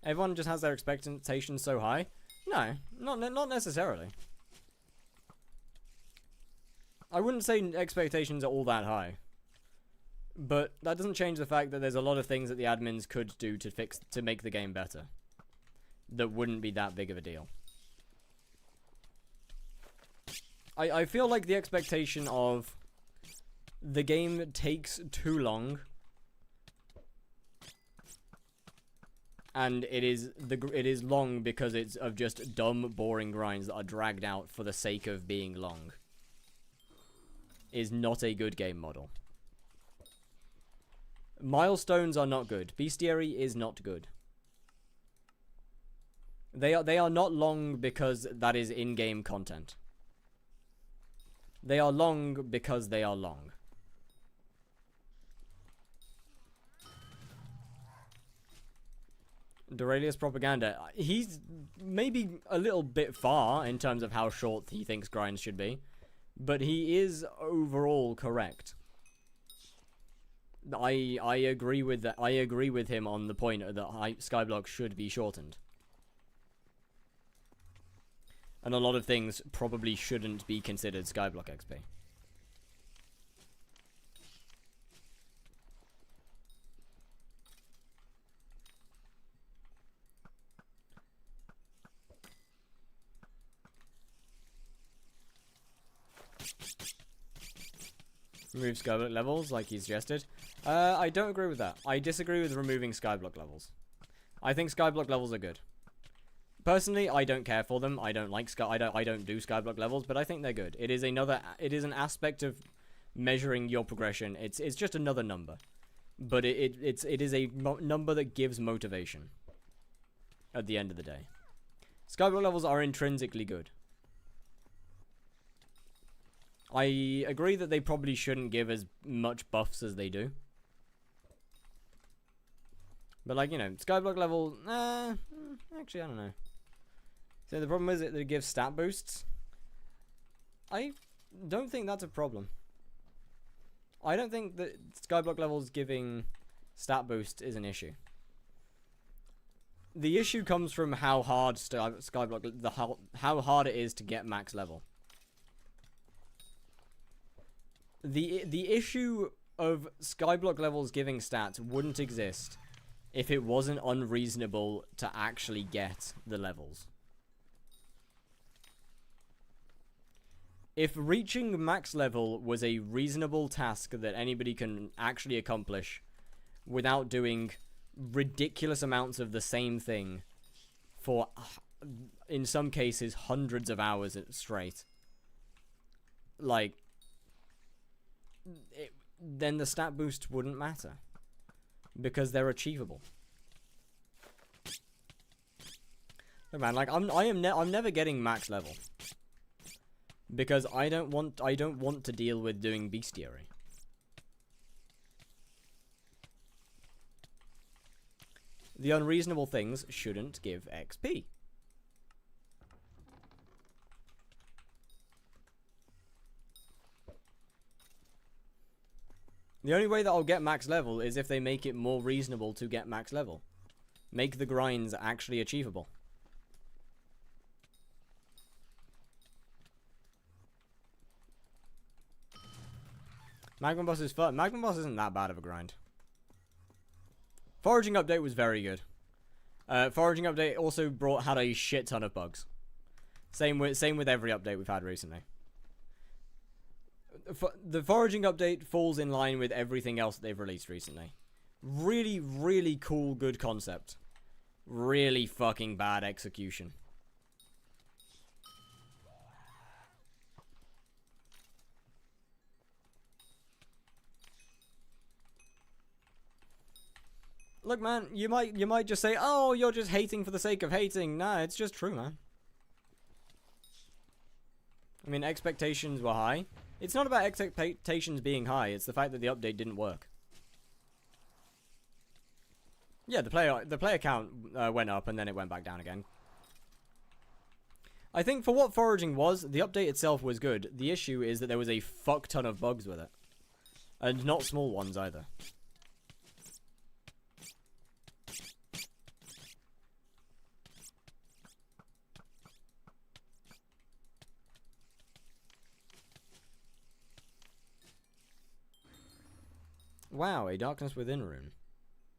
A: Everyone just has their expectations so high? No, not necessarily. I wouldn't say expectations are all that high. But that doesn't change the fact that there's a lot of things that the admins could do to make the game better. That wouldn't be that big of a deal. I feel like the expectation of the game takes too long, and it is long because it's of just dumb, boring grinds that are dragged out for the sake of being long, is not a good game model. Milestones are not good. Bestiary is not good. They are not long because that is in-game content. They are long because they are long. Duralius propaganda. He's maybe a little bit far in terms of how short he thinks grinds should be, but he is overall correct. I agree with that. I agree with him on the point that skyblock should be shortened. And a lot of things probably shouldn't be considered skyblock XP. Remove skyblock levels like he suggested. I don't agree with that. I disagree with removing skyblock levels. I think skyblock levels are good. Personally, I don't care for them. I don't like I don't do skyblock levels, but I think they're good. It is an aspect of measuring your progression. It's just another number, but it is a number that gives motivation. At the end of the day, skyblock levels are intrinsically good. I agree that they probably shouldn't give as much buffs as they do. But, like, you know, skyblock level, actually, I don't know. So the problem is that it gives stat boosts. I don't think that's a problem. I don't think that skyblock levels giving stat boost is an issue. The issue comes from how hard skyblock, how hard it is to get max level. The issue of skyblock levels giving stats wouldn't exist if it wasn't unreasonable to actually get the levels. If reaching max level was a reasonable task that anybody can actually accomplish without doing ridiculous amounts of the same thing for, in some cases, hundreds of hours straight, like, then the stat boost wouldn't matter because they're achievable. Look, man, like I'm never getting max level because I don't want to deal with doing bestiary. The unreasonable things shouldn't give XP. The only way that I'll get max level is if they make it more reasonable to get max level. Make the grinds actually achievable. Magma Boss is fun. Magma Boss isn't that bad of a grind. Foraging update was very good. Foraging update also had a shit ton of bugs. Same with every update we've had recently. The foraging update falls in line with everything else that they've released recently. Really, really cool, good concept. Really fucking bad execution. Look, man, you might just say, oh, you're just hating for the sake of hating. Nah, it's just true, man. I mean, expectations were high. It's not about expectations being high, it's the fact that the update didn't work. Yeah, the player count went up and then it went back down again. I think for what foraging was, the update itself was good. The issue is that there was a fuck ton of bugs with it. And not small ones either. Wow, a darkness within rune.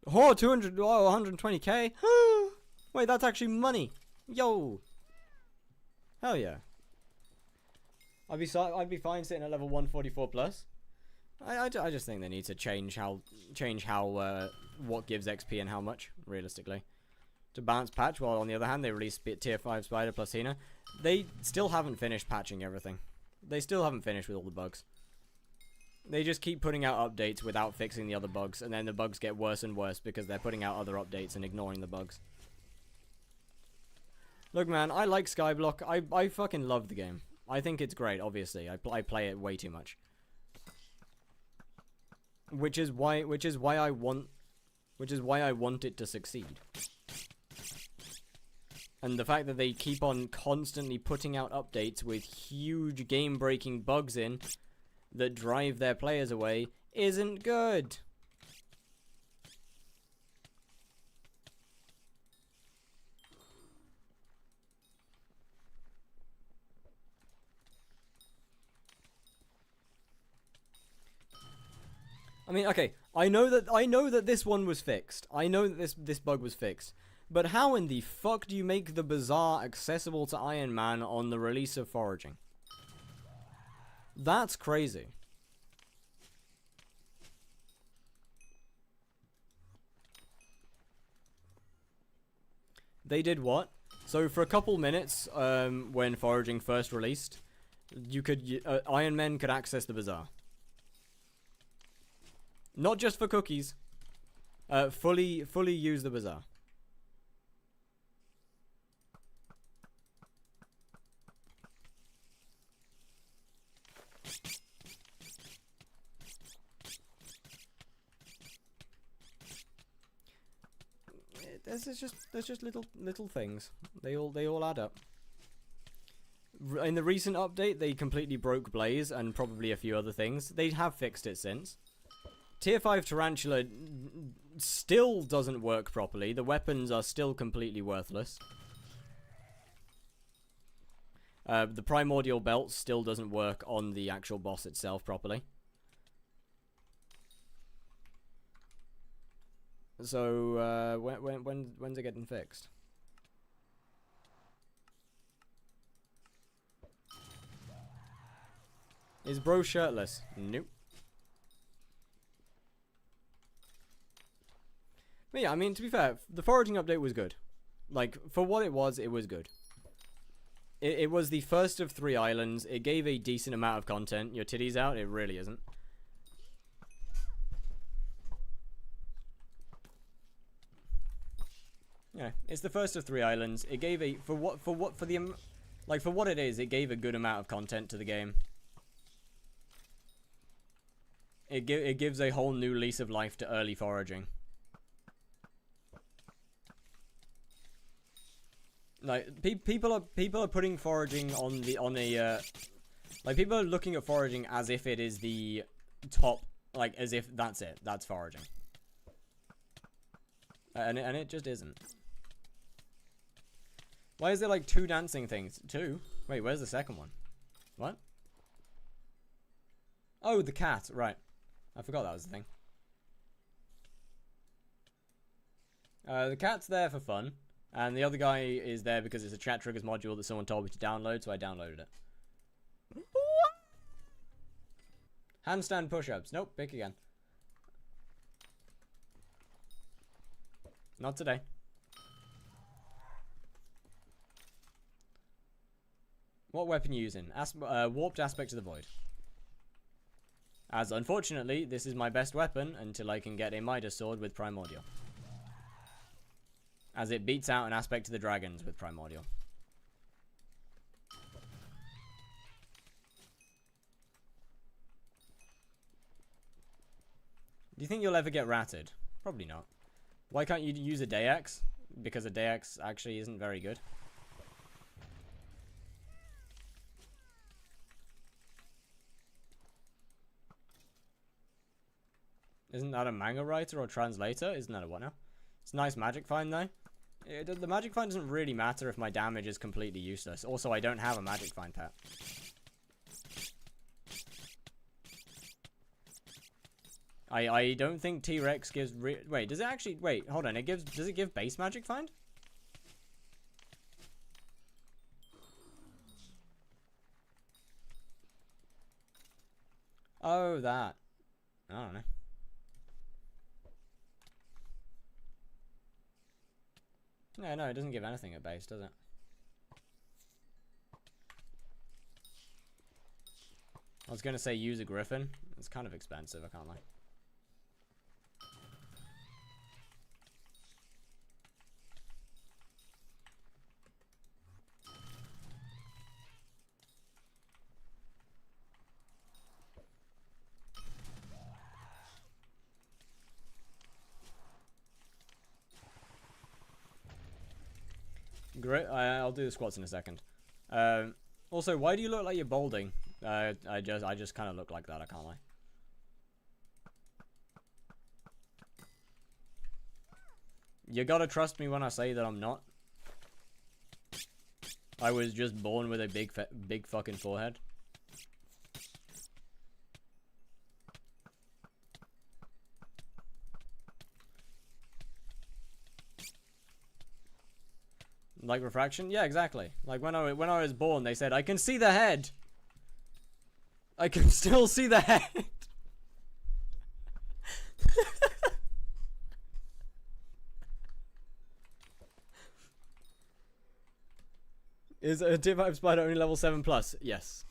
A: Oh, 200, oh, 120k. Wait, that's actually money. Yo. Hell yeah. I'd be fine sitting at level 144 plus. I just think they need to change how what gives XP and how much realistically to balance patch. While on the other hand, they released tier 5 spider plus Hina. They still haven't finished patching everything. They still haven't finished with all the bugs. They just keep putting out updates without fixing the other bugs, and then the bugs get worse and worse because they're putting out other updates and ignoring the bugs. Look, man, I like Skyblock. I fucking love the game. I think it's great. Obviously, I play it way too much. Which is why I want it to succeed. And the fact that they keep on constantly putting out updates with huge game-breaking bugs in that drive their players away isn't good. I mean, okay, I know that this one was fixed. I know that this bug was fixed. But how in the fuck do you make the bazaar accessible to Iron Man on the release of foraging? That's crazy. They did what? So for a couple minutes, when foraging first released, you could Iron Men could access the bazaar. Not just for cookies. Fully use the bazaar. There's just little things. They all add up. In the recent update, they completely broke Blaze and probably a few other things. They have fixed it since. Tier 5 Tarantula still doesn't work properly. The weapons are still completely worthless. The Primordial belt still doesn't work on the actual boss itself properly. So, when's it getting fixed? Is bro shirtless? Nope. But yeah, I mean, to be fair, the foraging update was good. Like, for what it was good. It was the first of 3 islands. It gave a decent amount of content. Your titties out? It really isn't. Yeah, it's the first of 3 islands. It gave a for what it is. It gave a good amount of content to the game. It gives a whole new lease of life to early foraging. Like people are putting foraging like people are looking at foraging as if it is the top, like as if that's it. That's foraging. And it just isn't. Why is there like 2 dancing things? 2? Wait, where's the second one? What? Oh, the cat. Right. I forgot that was the thing. The cat's there for fun. And the other guy is there because it's a chat triggers module that someone told me to download, so I downloaded it. Handstand push-ups. Nope, pick again. Not today. What weapon are you using? Warped Aspect of the Void. As unfortunately, this is my best weapon until I can get a Midas sword with Primordial. as it beats out an aspect to the dragons with Primordial. Do you think you'll ever get ratted? Probably not. Why can't you use a Deax? Because a Deax actually isn't very good. Isn't that a manga writer or translator? Isn't that a what now? It's a nice magic find though. The magic find doesn't really matter if my damage is completely useless. Also, I don't have a magic find pet. I don't think T-Rex gives wait, does it actually wait, hold on, does it give base magic find? Oh, that. I don't know. No, it doesn't give anything at base, does it? I was gonna say use a griffin. It's kind of expensive, I can't lie. I'll do the squats in a second. Also, why do you look like you're balding? I just kind of look like that, I can't lie. You gotta trust me when I say that I'm not. I was just born with a big fucking forehead. Like refraction? Yeah, exactly. Like when I was born, they said I can see the head. I can still see the head. Is a tip type spider only level 7+? Yes.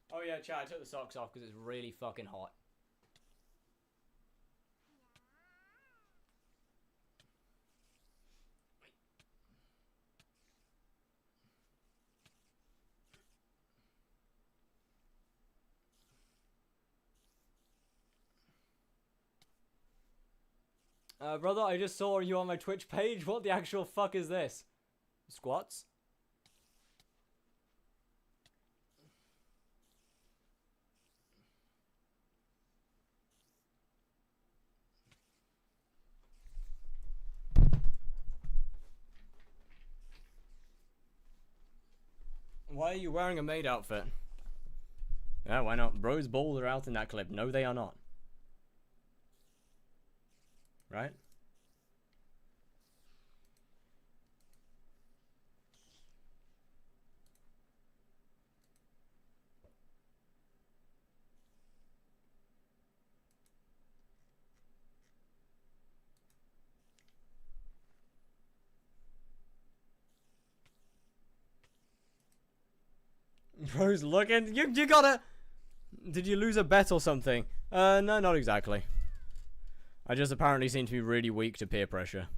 A: Oh yeah, chat, I took the socks off because it's really fucking hot. Brother, I just saw you on my Twitch page. What the actual fuck is this? Squats? Why are you wearing a maid outfit? Yeah, why not? Bro's balls are out in that clip. No, they are not. Right? Bro's looking. You gotta. Did you lose a bet or something? No, not exactly. I just apparently seem to be really weak to peer pressure.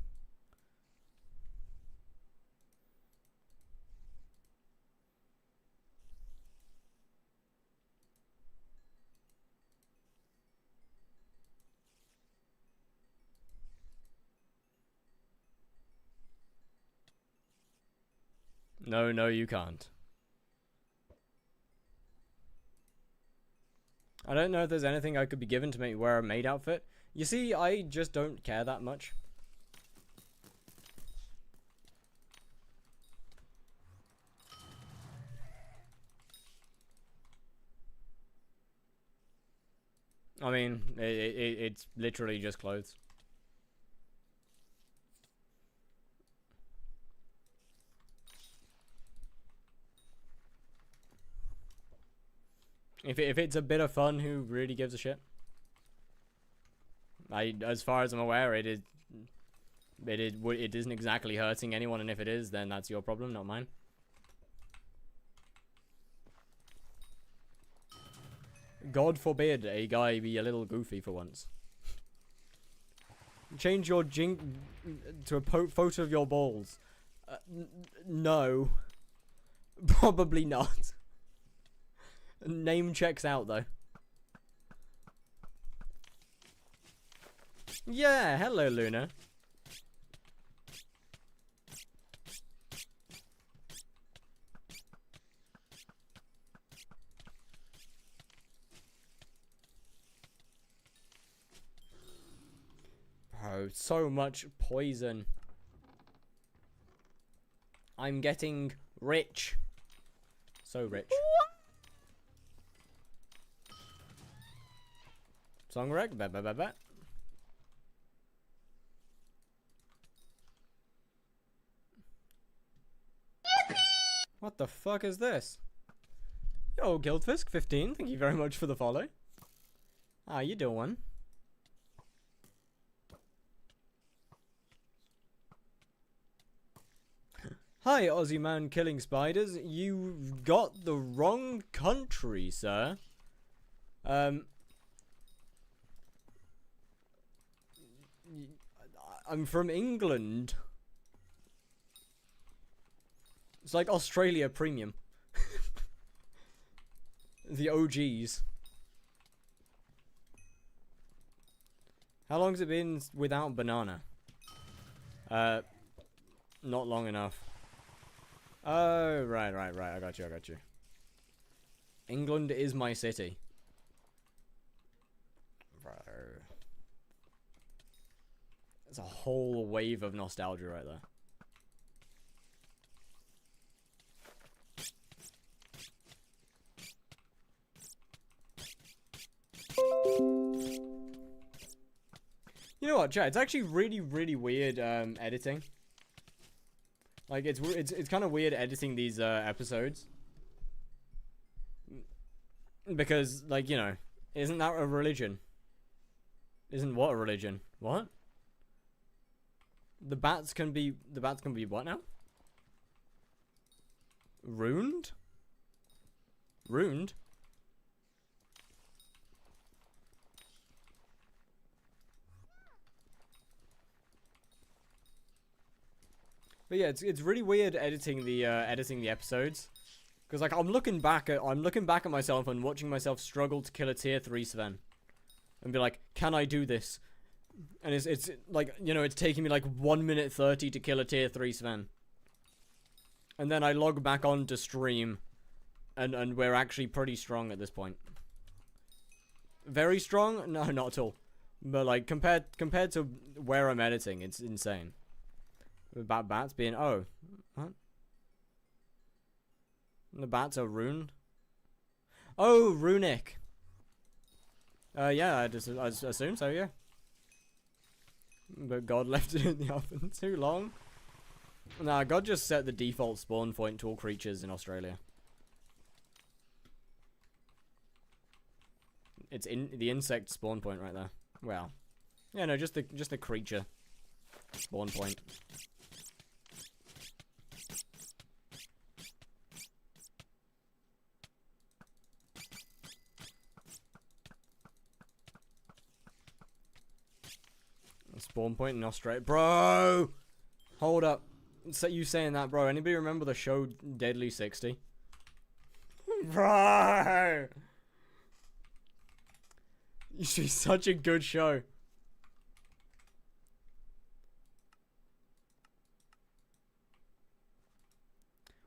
A: No, you can't. I don't know if there's anything I could be given to make me wear a maid outfit. You see, I just don't care that much. I mean, it's literally just clothes. If it's a bit of fun, who really gives a shit? As far as I'm aware, it is. It isn't exactly hurting anyone, and if it is, then that's your problem, not mine. God forbid a guy be a little goofy for once. Change your jink to a photo of your balls. No. Probably not. Name checks out, though. Yeah, hello, Luna. Oh, so much poison. I'm getting rich. So rich. Song wreck? Ba. What the fuck is this? Yo, Guildfisk15, thank you very much for the follow. How you doing? Hi, Aussie man killing spiders. You got the wrong country, sir. I'm from England. It's like Australia Premium. The OGs. How long's it been without banana? Not long enough. Oh, right. I got you. England is my city. Bro. There's a whole wave of nostalgia right there. You know what, chat? It's actually really weird editing. Like it's kind of weird editing these episodes because, like, you know, isn't that a religion? Isn't what a religion? What? The bats can be what now? Ruined? Ruined? But yeah, it's really weird editing the episodes, because like I'm looking back at myself and watching myself struggle to kill a tier 3 Sven, and be like, can I do this? And it's like, you know, it's taking me like 1 minute 30 to kill a tier 3 Sven, and then I log back on to stream, and we're actually pretty strong at this point. Very strong? No, not at all. But like compared to where I'm editing, it's insane. About bats being what? The bats are ruined. Oh, runic. Yeah, I assume so. Yeah. But God left it in the oven too long. Nah, God just set the default spawn point to all creatures in Australia. It's in the insect spawn point right there. Well, yeah, no, just the creature spawn point. Spawn point in Australia. Bro! Hold up. So you saying that, bro. Anybody remember the show Deadly 60? Bro! You see, such a good show.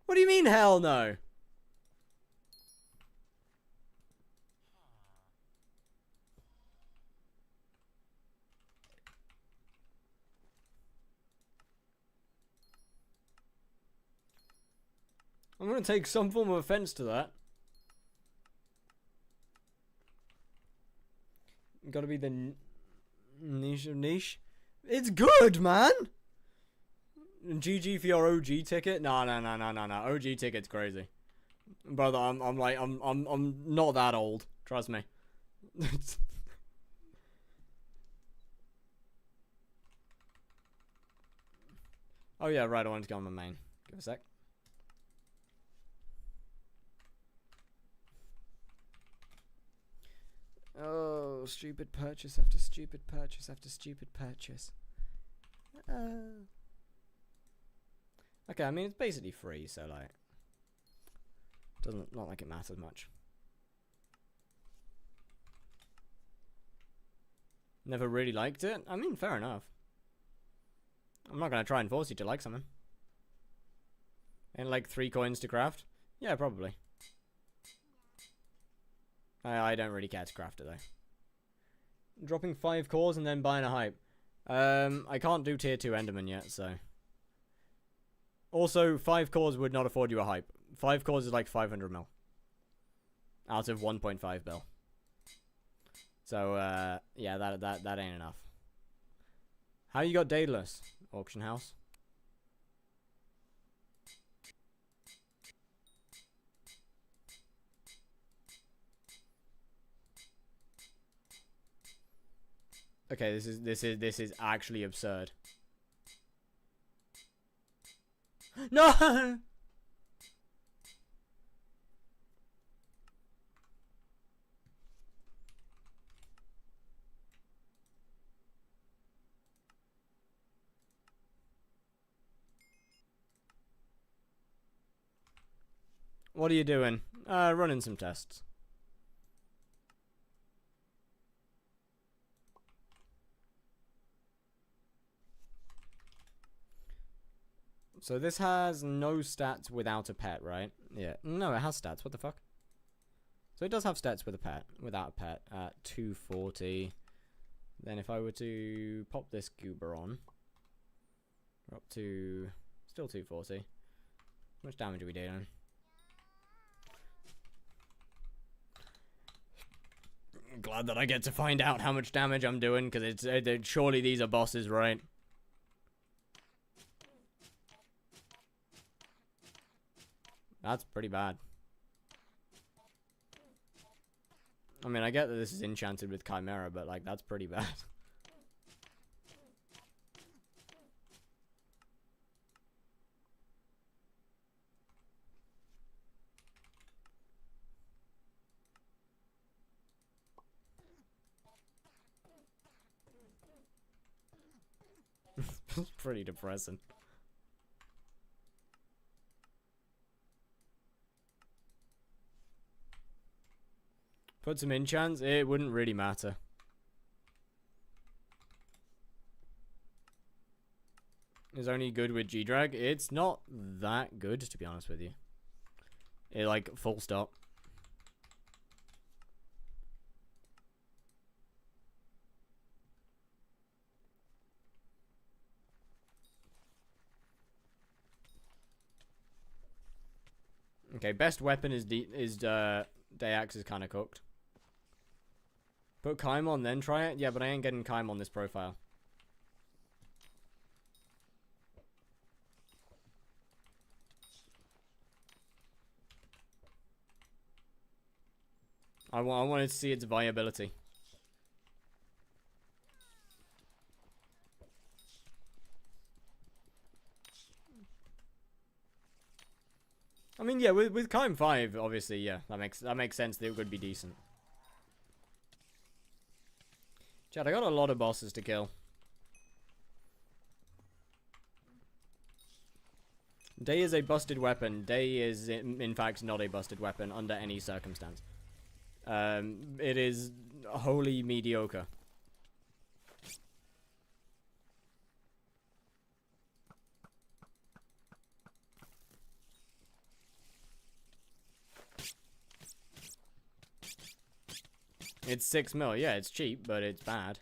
A: What do you mean, hell no? I'm gonna take some form of offense to that. Gotta be the niche of niche. It's good, man! GG for your OG ticket? No. OG ticket's crazy. Brother, I'm not that old. Trust me. Oh yeah, right, I wanted to go on my main. Give a sec. Oh, stupid purchase after stupid purchase after stupid purchase. Okay, I mean, it's basically free, so, like, not like it matters much. Never really liked it? I mean, fair enough. I'm not gonna try and force you to like something. And like 3 coins to craft? Yeah, probably. I don't really care to craft it, though. Dropping 5 cores and then buying a hype. I can't do tier 2 Enderman yet, so... Also, 5 cores would not afford you a hype. 5 cores is like 500 mil. Out of 1.5 bill. So, yeah, that ain't enough. How you got Daedalus? Auction house. Okay, this is actually absurd. No! What are you doing? Running some tests. So this has no stats without a pet, right? Yeah. No, it has stats. What the fuck? So it does have stats with a pet, without a pet, at 240. Then if I were to pop this goober on, we're up to still 240. How much damage are we doing? I'm glad that I get to find out how much damage I'm doing, because surely these are bosses, right? That's pretty bad. I mean, I get that this is enchanted with Chimera, but, like, that's pretty bad. It's pretty depressing. Put some enchants, it wouldn't really matter. It's only good with G-Drag. It's not that good, to be honest with you. It, like, full stop. Okay, best weapon is Dayax is kind of cooked. Put Kime on, then try it? Yeah, but I ain't getting Kime on this profile. I wanted to see its viability. I mean, yeah, with Kime 5, obviously, yeah, that makes sense. They would be decent. Chad, I got a lot of bosses to kill. Day is a busted weapon. Day is, in fact, not a busted weapon under any circumstance. It is wholly mediocre. It's 6 mil. Yeah, it's cheap, but it's bad.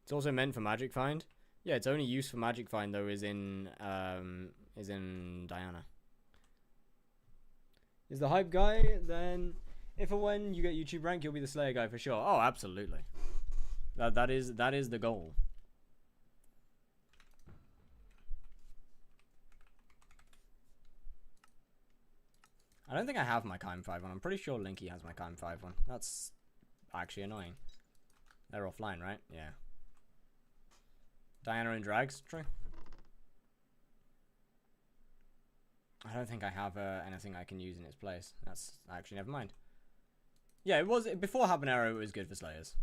A: It's also meant for Magic Find. Yeah, its only use for Magic Find though is in Diana. Is the hype guy? Then if or when you get YouTube rank, you'll be the Slayer guy for sure. Oh, absolutely. That is the goal. I don't think I have my Kime 5 one. I'm pretty sure Linky has my Kime 5 one. That's actually annoying. They're offline, right? Yeah. Diana and Drags, true. I don't think I have anything I can use in its place. That's actually, never mind. Yeah, it was, before Habanero, it was good for Slayers.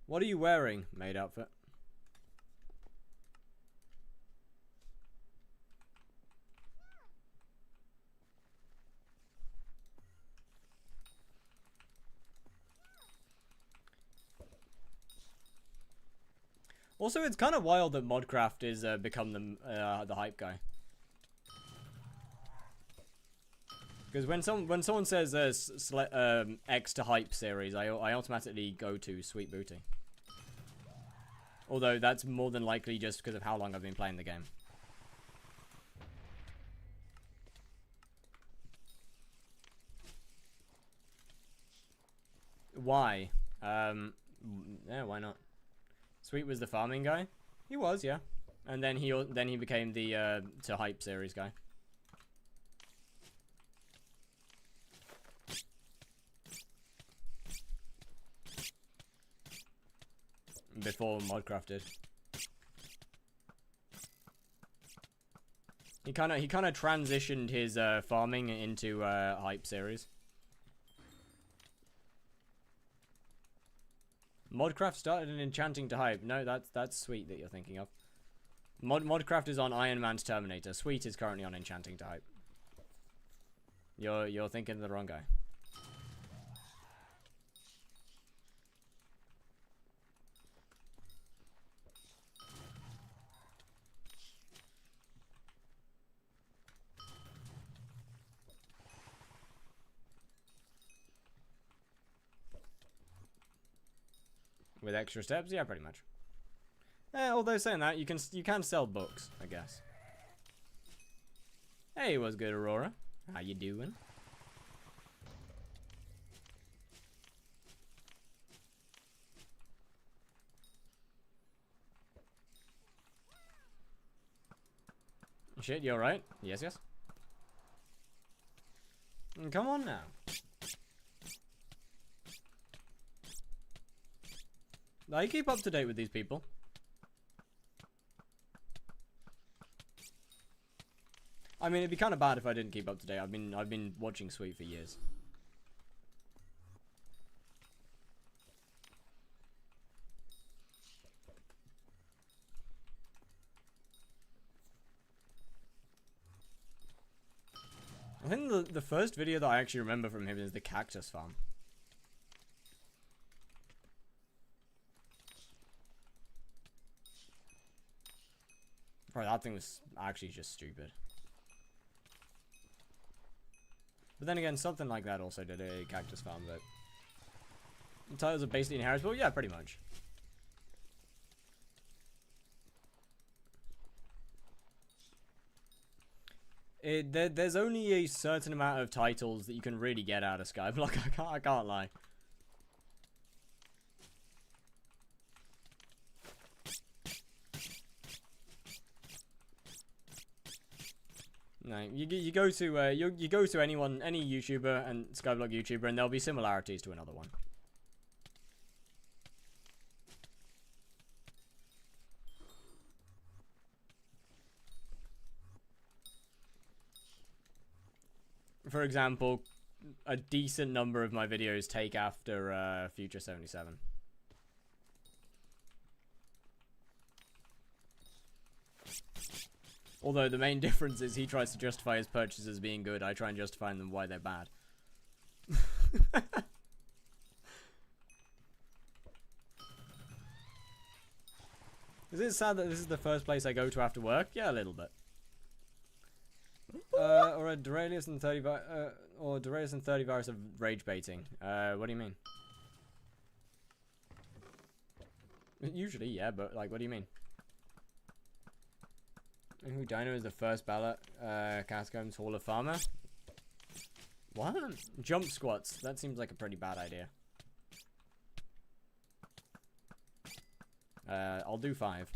A: What are you wearing, maid outfit? Also, it's kind of wild that Modcraft is become the hype guy. Because when someone says X to hype series, I automatically go to Sweet Booty. Although that's more than likely just because of how long I've been playing the game. Why? Yeah, why not? Sweet was the farming guy. He was, yeah. And then he became the to hype series guy. Before Modcraft did. He kind of transitioned his farming into hype series. Modcraft started an enchanting to hype. No, that's Sweet that you're thinking of. Modcraft is on Iron Man's Terminator. Sweet is currently on enchanting to hype. You're thinking of the wrong guy. With extra steps, yeah, pretty much. Although saying that, you can sell books, I guess. Hey, what's good, Aurora? How you doing? Shit, you alright? Yes, yes. Come on now. I keep up to date with these people. I mean, it'd be kind of bad if I didn't keep up to date. I've been watching Sweet for years. I think the first video that I actually remember from him is the cactus farm. Bro, that thing was actually just stupid. But then again, something like that also did a cactus farm, but the titles are basically inheritable. Yeah, pretty much. There's only a certain amount of titles that you can really get out of Skyblock. I can't lie. No, you go to you go to any YouTuber and Skyblock YouTuber, and there'll be similarities to another one. For example, a decent number of my videos take after Future 77. Although the main difference is he tries to justify his purchases as being good, I try and justify them why they're bad. Is it sad that this is the first place I go to after work? Yeah, a little bit. Or a Duralius and 30 or Duralius and 30 virus of rage baiting. What do you mean? Usually, yeah, but like, what do you mean? Who Dino is the first ballot? Cascomb's Hall of Farmer. What? Jump squats. That seems like a pretty bad idea. I'll do 5.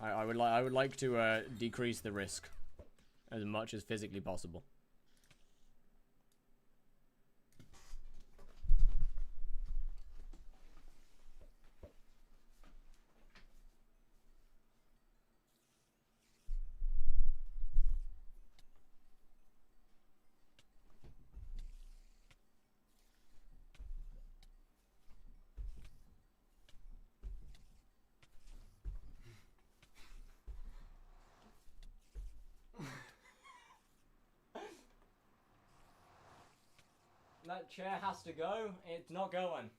A: I would like to decrease the risk as much as physically possible. That chair has to go. It's not going.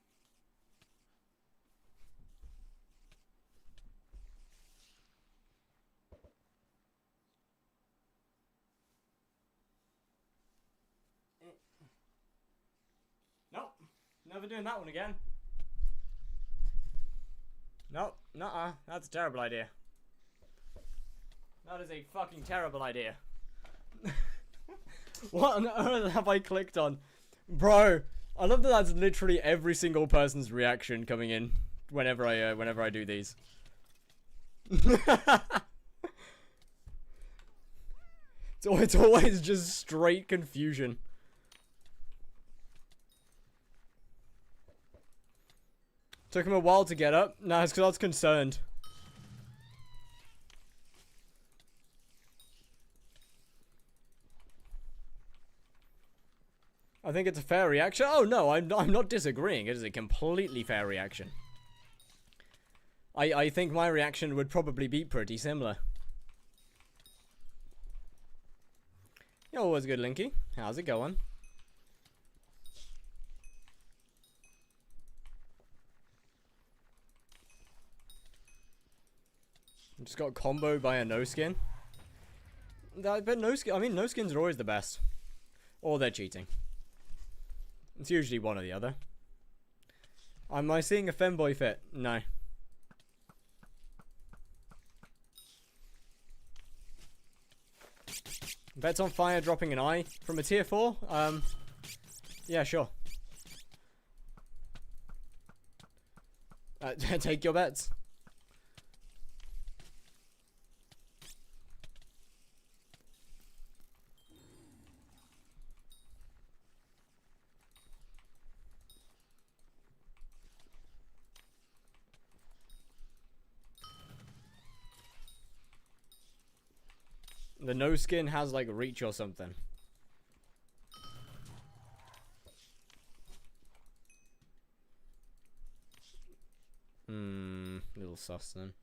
A: Nope. Never doing that one again. Nope. Nuh-uh. That's a terrible idea. That is a fucking terrible idea. What on earth have I clicked on? Bro, I love that that's literally every single person's reaction coming in whenever I do these. It's always just straight confusion. Took him a while to get up. Nah, it's because I was concerned. I think it's a fair reaction. Oh no, I'm not disagreeing. It is a completely fair reaction. I think my reaction would probably be pretty similar. Yo, what's good, Linky? How's it going? Just got comboed by a no skin. But no skin. I mean, no skins are always the best, or they're cheating. It's usually one or the other. Am I seeing a femboy fit? No. Bets on fire dropping an eye from a tier 4? Yeah, sure. Take your bets. The no skin has like reach or something. Little sus then.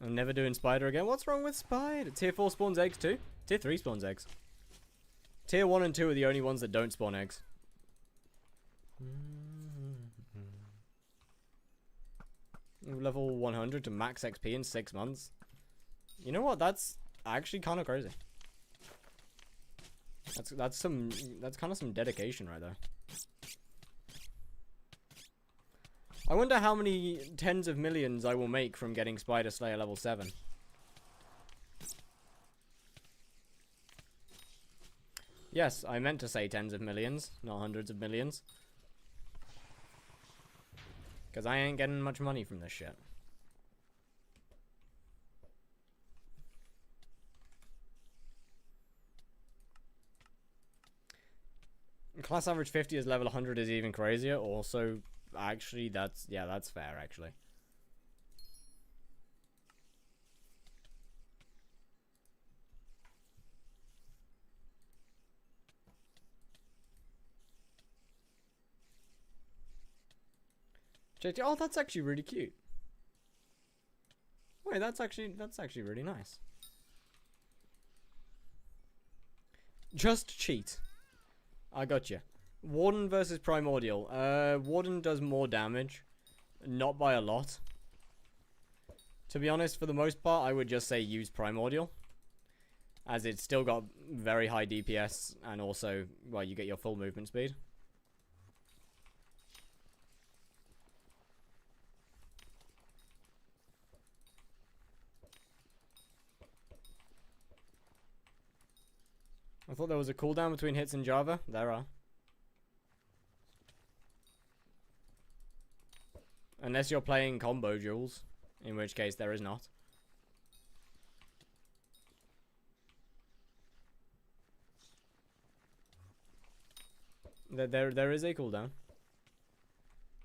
A: I'm never doing spider again. What's wrong with spider? Tier 4 spawns eggs too? Tier 3 spawns eggs. Tier 1 and 2 are the only ones that don't spawn eggs. Level 100 to max XP in 6 months. You know what? That's actually kind of crazy. That's kind of some dedication right there. I wonder how many tens of millions I will make from getting Spider Slayer level 7. Yes, I meant to say tens of millions, not hundreds of millions. Because I ain't getting much money from this shit. Class average 50 is level 100 is even crazier. Also, actually, that's fair, actually. JT, oh, that's actually really cute. Wait, that's actually really nice. Just cheat. I got you. Warden versus Primordial. Warden does more damage, not by a lot. To be honest, for the most part, I would just say use Primordial, as it's still got very high DPS, and also, well, you get your full movement speed. I thought there was a cooldown between hits in Java. There are. Unless you're playing combo duels, in which case there is not. There is a cooldown.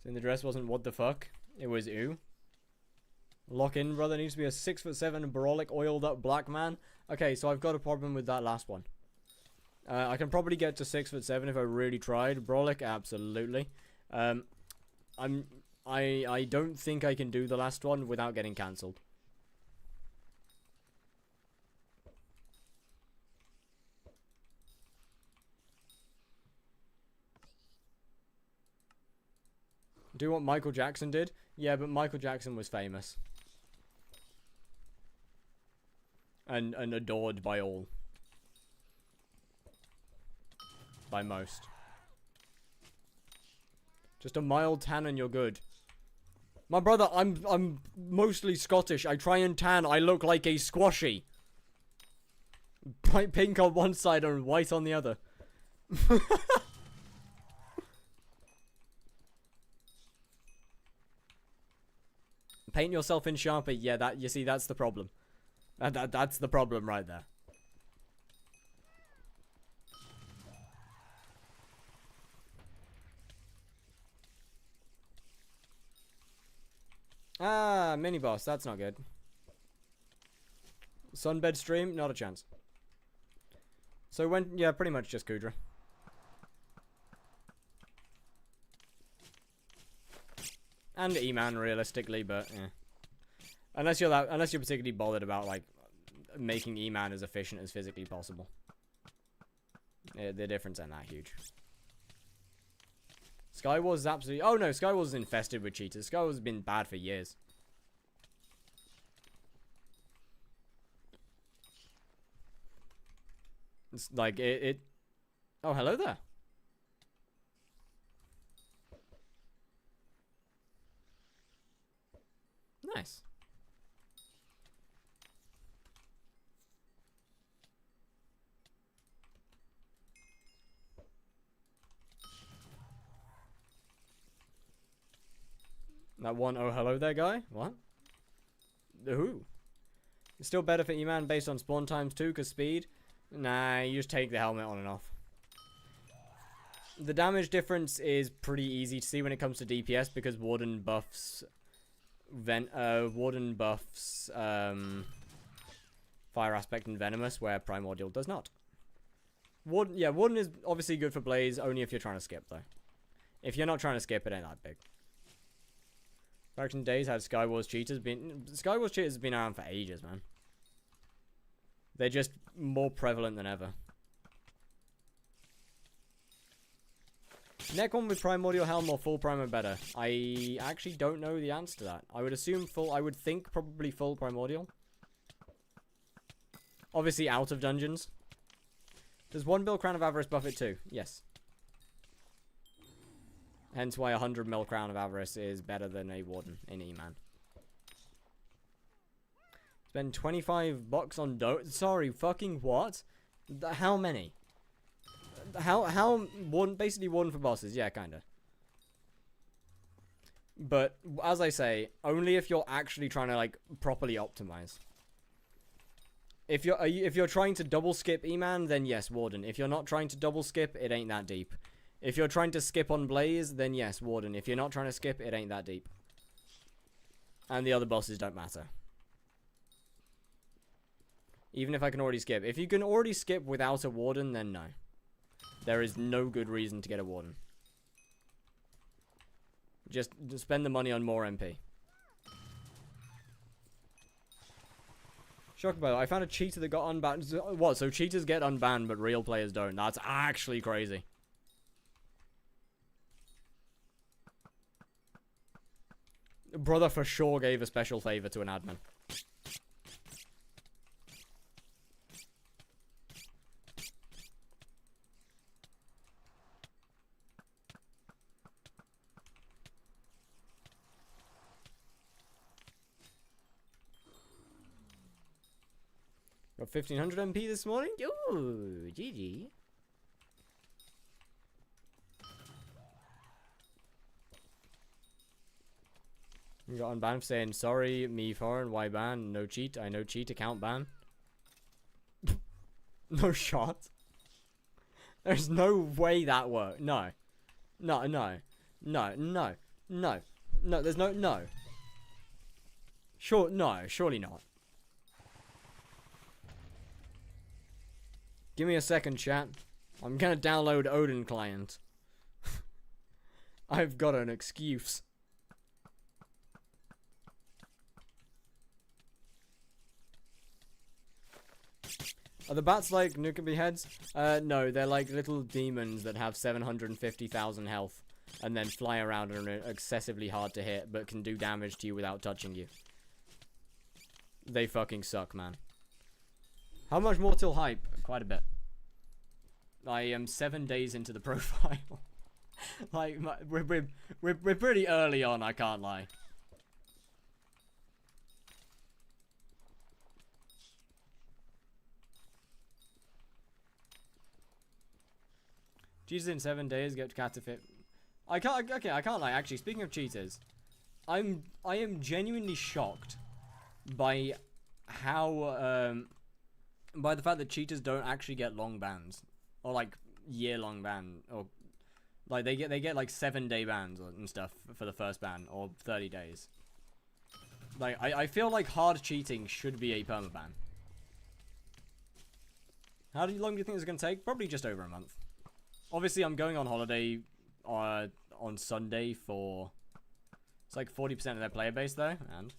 A: So the dress wasn't what the fuck. It was ooh. Lock in, brother. Needs to be a 6'7" brolic oiled up black man. Okay, so I've got a problem with that last one. I can probably get to 6'7" if I really tried. Brolic, absolutely. I don't think I can do the last one without getting cancelled. Do what Michael Jackson did? Yeah, but Michael Jackson was famous. And adored by all. By most. Just a mild tan and you're good. My brother, I'm mostly Scottish. I try and tan. I look like a squashy. Bright pink on one side and white on the other. Paint yourself in Sharpie. Yeah, that you see, that's the problem. That's the problem right there. Ah, mini boss. That's not good. Sunbed stream, not a chance. So when, yeah, pretty much just Kudra. And E-Man, realistically, but yeah. Unless you're particularly bothered about like making E-Man as efficient as physically possible. Yeah, the difference ain't that huge. Skywars is absolutely... Oh no, Skywars is infested with cheaters. Skywars has been bad for years. It's like it... Oh, hello there. Nice. That one, oh hello there guy? What? Who? It's still better for E-Man based on spawn times too, because speed? Nah, you just take the helmet on and off. The damage difference is pretty easy to see when it comes to DPS, because Warden buffs... Warden buffs... Fire Aspect and Venomous, where Primordial does not. Warden, yeah, Warden is obviously good for Blaze, only if you're trying to skip, though. If you're not trying to skip, it ain't that big. Back in days, had Skywars cheaters been... Skywars cheaters have been around for ages, man. They're just more prevalent than ever. Neck one with Primordial Helm or full primer better? I actually don't know the answer to that. I would assume full... I would think probably full Primordial. Obviously out of dungeons. Does one bill Crown of Avarice buff it too? Yes. Hence why 100 mil Crown of Avarice is better than a Warden in E-Man. Spend 25 bucks on sorry, fucking what? How many? How one, basically one for bosses, yeah, kinda. But, as I say, only if you're actually trying to, like, properly optimize. If you're trying to double skip E-Man, then yes, Warden. If you're not trying to double skip, it ain't that deep. If you're trying to skip on Blaze, then yes, Warden. If you're not trying to skip, it ain't that deep. And the other bosses don't matter. Even if I can already skip. If you can already skip without a Warden, then no. There is no good reason to get a Warden. Just spend the money on more MP. Shockbo, I found a cheater that got unbanned. What, so cheaters get unbanned, but real players don't? That's actually crazy. Brother for sure gave a special favor to an admin. Got 1500 MP this morning. Ooh, GG. You got unbanned for saying sorry, me foreign, why ban? No cheat, I no cheat, account ban. No shot. There's no way that worked. No. No, no. No, no, no. No, there's no. Sure, no, surely not. Give me a second, chat. I'm gonna download Odin client. I've got an excuse. Are the bats like Nukabi heads? No, they're like little demons that have 750,000 health and then fly around and are excessively hard to hit but can do damage to you without touching you. They fucking suck, man. How much more till hype? Quite a bit. I am 7 days into the profile. Like, we're pretty early on, I can't lie. Cheaters in 7 days get cat to fit. I can't lie. Actually, speaking of cheaters, I am genuinely shocked by how by the fact that cheaters don't actually get long bans or like year-long ban, or like they get like 7-day bans and stuff for the first ban, or 30 days. Like I feel like hard cheating should be a permaban. How long do you think it's gonna take? Probably just over a month. Obviously, I'm going on holiday on Sunday for... It's like 40% of their player base, though, and...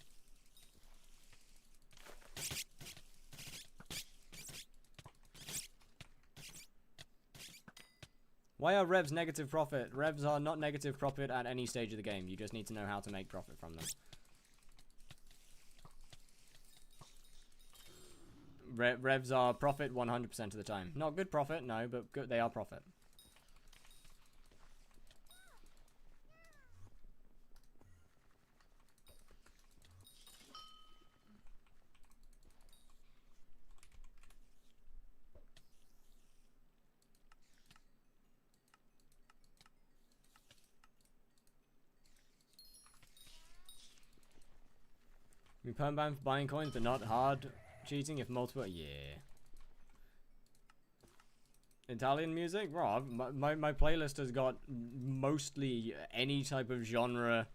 A: Why are revs negative profit? Revs are not negative profit at any stage of the game. You just need to know how to make profit from them. Revs are profit 100% of the time. Not good profit, no, but good, they are profit. We perm ban for buying coins, but not hard cheating if multiple. Yeah. Italian music, Rob. My playlist has got mostly any type of genre,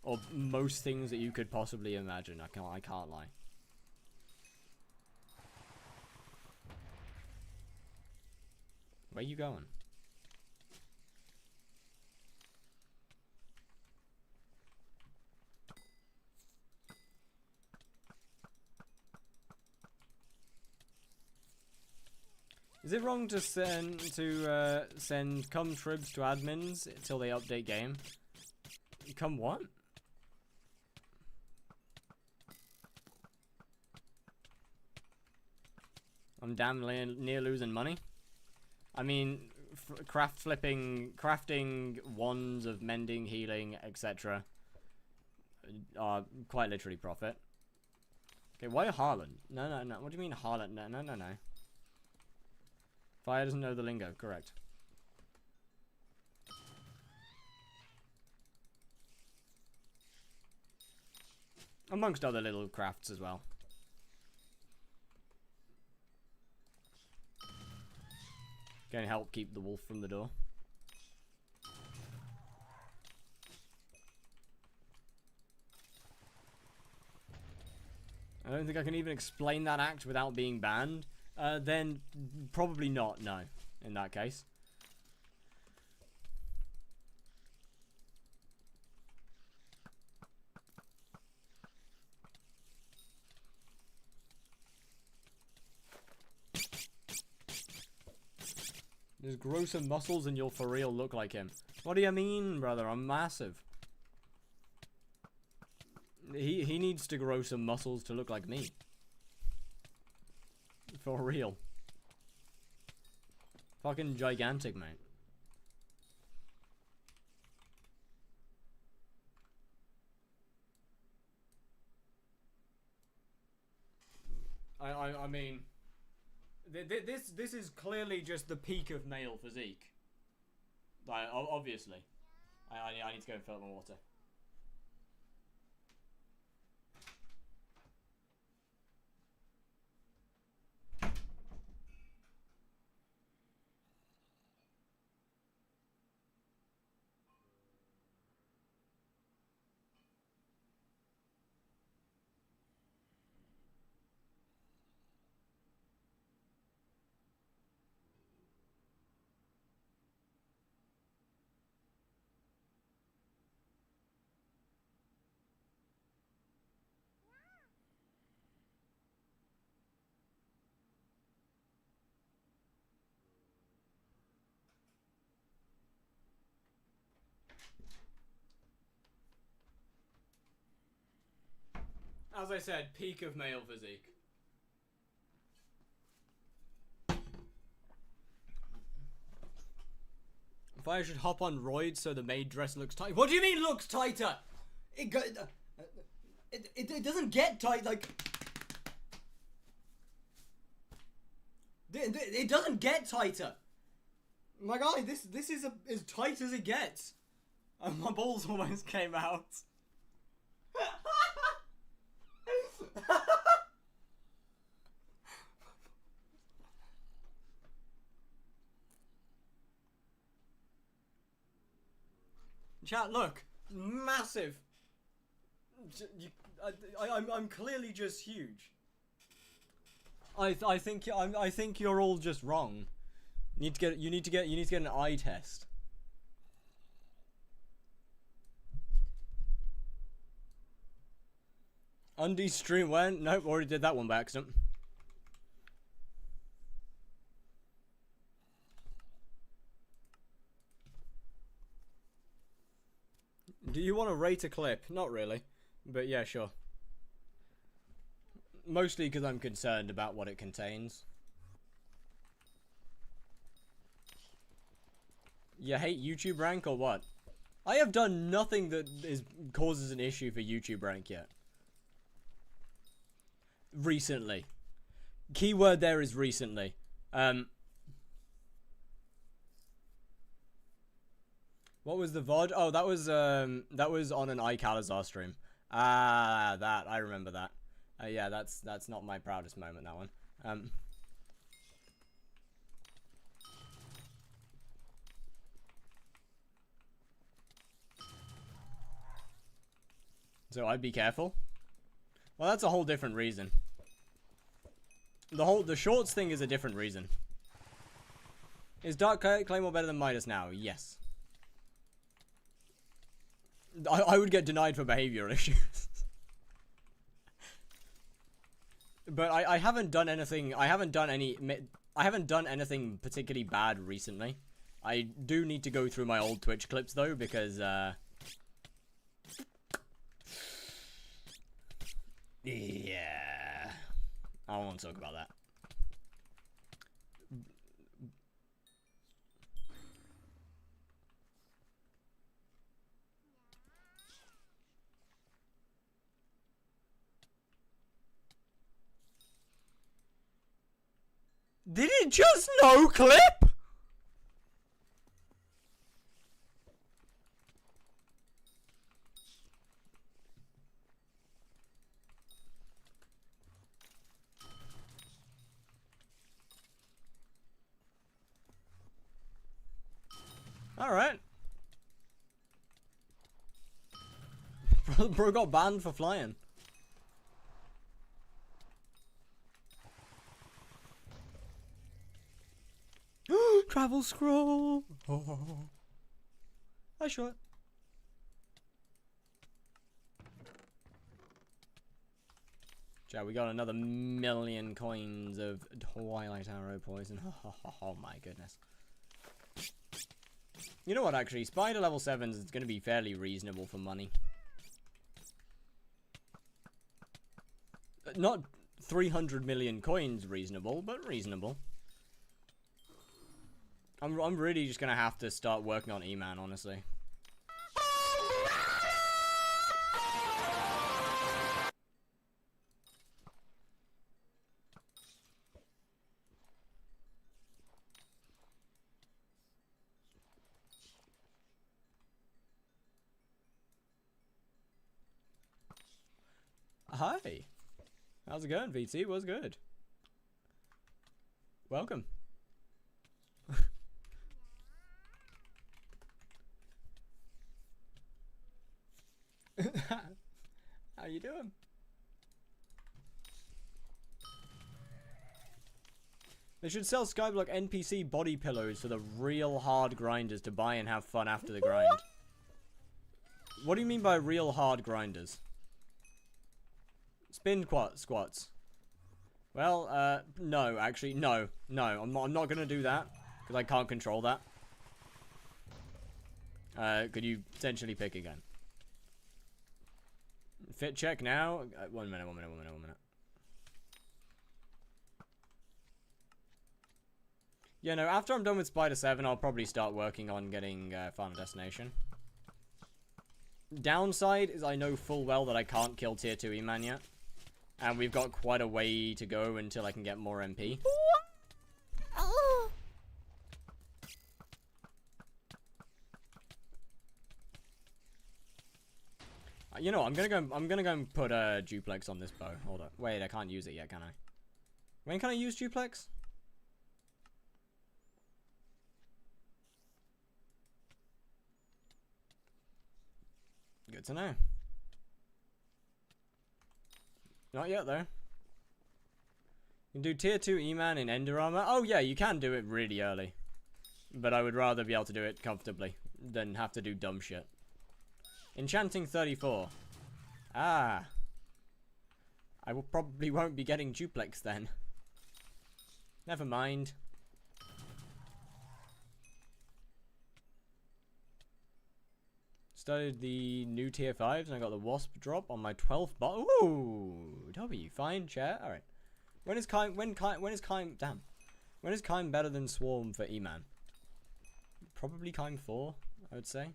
A: or most things that you could possibly imagine. I can't lie. Where you going? Is it wrong to send cum tribs to admins until they update game? Come what? I'm damn near losing money. I mean, crafting wands of mending, healing, etc. are quite literally profit. Okay, why Haaland? No. What do you mean Haaland? No. Fire doesn't know the lingo, correct. Amongst other little crafts as well. Can help keep the wolf from the door. I don't think I can even explain that act without being banned. Then probably not, no, in that case. Just grow some muscles and you'll for real look like him. What do you mean, brother? I'm massive. He needs to grow some muscles to look like me. For real. Fucking gigantic, mate. I mean, This is clearly just the peak of male physique. Like, obviously. I need to go and fill up my water. As I said, peak of male physique. If I should hop on roids so the maid dress looks tight. What do you mean looks tighter? It doesn't get tight, like... It doesn't get tighter. My guy, this is as tight as it gets. And my balls almost came out. Chat, look, massive. I'm clearly just huge. I think you're all just wrong. You need to get an eye test. Undies stream when? Nope, already did that one by accident. Do you want to rate a clip? Not really, but yeah, sure. Mostly because I'm concerned about what it contains. You hate YouTube rank or what? I have done nothing that causes an issue for YouTube rank yet. Recently. Keyword there is recently. What was the VOD? Oh, that was on an iCalazar stream. Ah, that, I remember that. Yeah, that's not my proudest moment, that one. So I'd be careful. Well, that's a whole different reason. The shorts thing is a different reason. Is Dark Claymore better than Midas now? Yes. I would get denied for behavioral issues. But I haven't done anything. I haven't done anything particularly bad recently. I do need to go through my old Twitch clips though, because yeah, I don't want to talk about that. Did it just no clip? Alright. Bro got banned for flying. Travel scroll. Oh. I shot. Chat, we got another 1,000,000 coins of Twilight Arrow poison. Oh my goodness. You know what, actually? Spider level 7s is going to be fairly reasonable for money. Not 300 million coins reasonable, but reasonable. I'm really just going to have to start working on E-Man, honestly. hi. How's it going, VT? What's good? Welcome. How you doing? They should sell skyblock NPC body pillows for the real hard grinders to buy and have fun after the grind. What do you mean by real hard grinders? Spin squats. Well, no, actually, no. I'm not gonna do that because I can't control that. Could you potentially pick again? Fit check now. 1 minute. Yeah, no, after I'm done with Spider 7, I'll probably start working on getting Final Destination. Downside is I know full well that I can't kill tier 2 E-Man yet. And we've got quite a way to go until I can get more MP. You know, I'm gonna go and put a duplex on this bow. Hold up. Wait, I can't use it yet, can I? When can I use duplex? Good to know. Not yet, though. You can do tier 2 E-Man in Ender Armor. Oh, yeah, you can do it really early. But I would rather be able to do it comfortably than have to do dumb shit. Enchanting 34. Ah. I probably won't be getting duplex then. Never mind. Studied the new tier 5s and I got the wasp drop on my 12th bot. Ooh, W, fine chat. All right. When is Kime better than Swarm for E-Man? Probably Kime 4, I would say.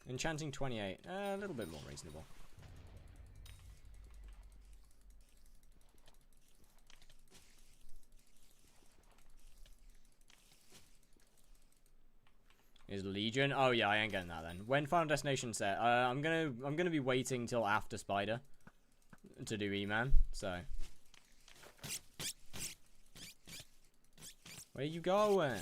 A: Enchanting 28, a little bit more reasonable. Is Legion? Oh yeah, I ain't getting that then. When Final Destination set? I'm gonna be waiting till after Spider to do E-Man. So where you going?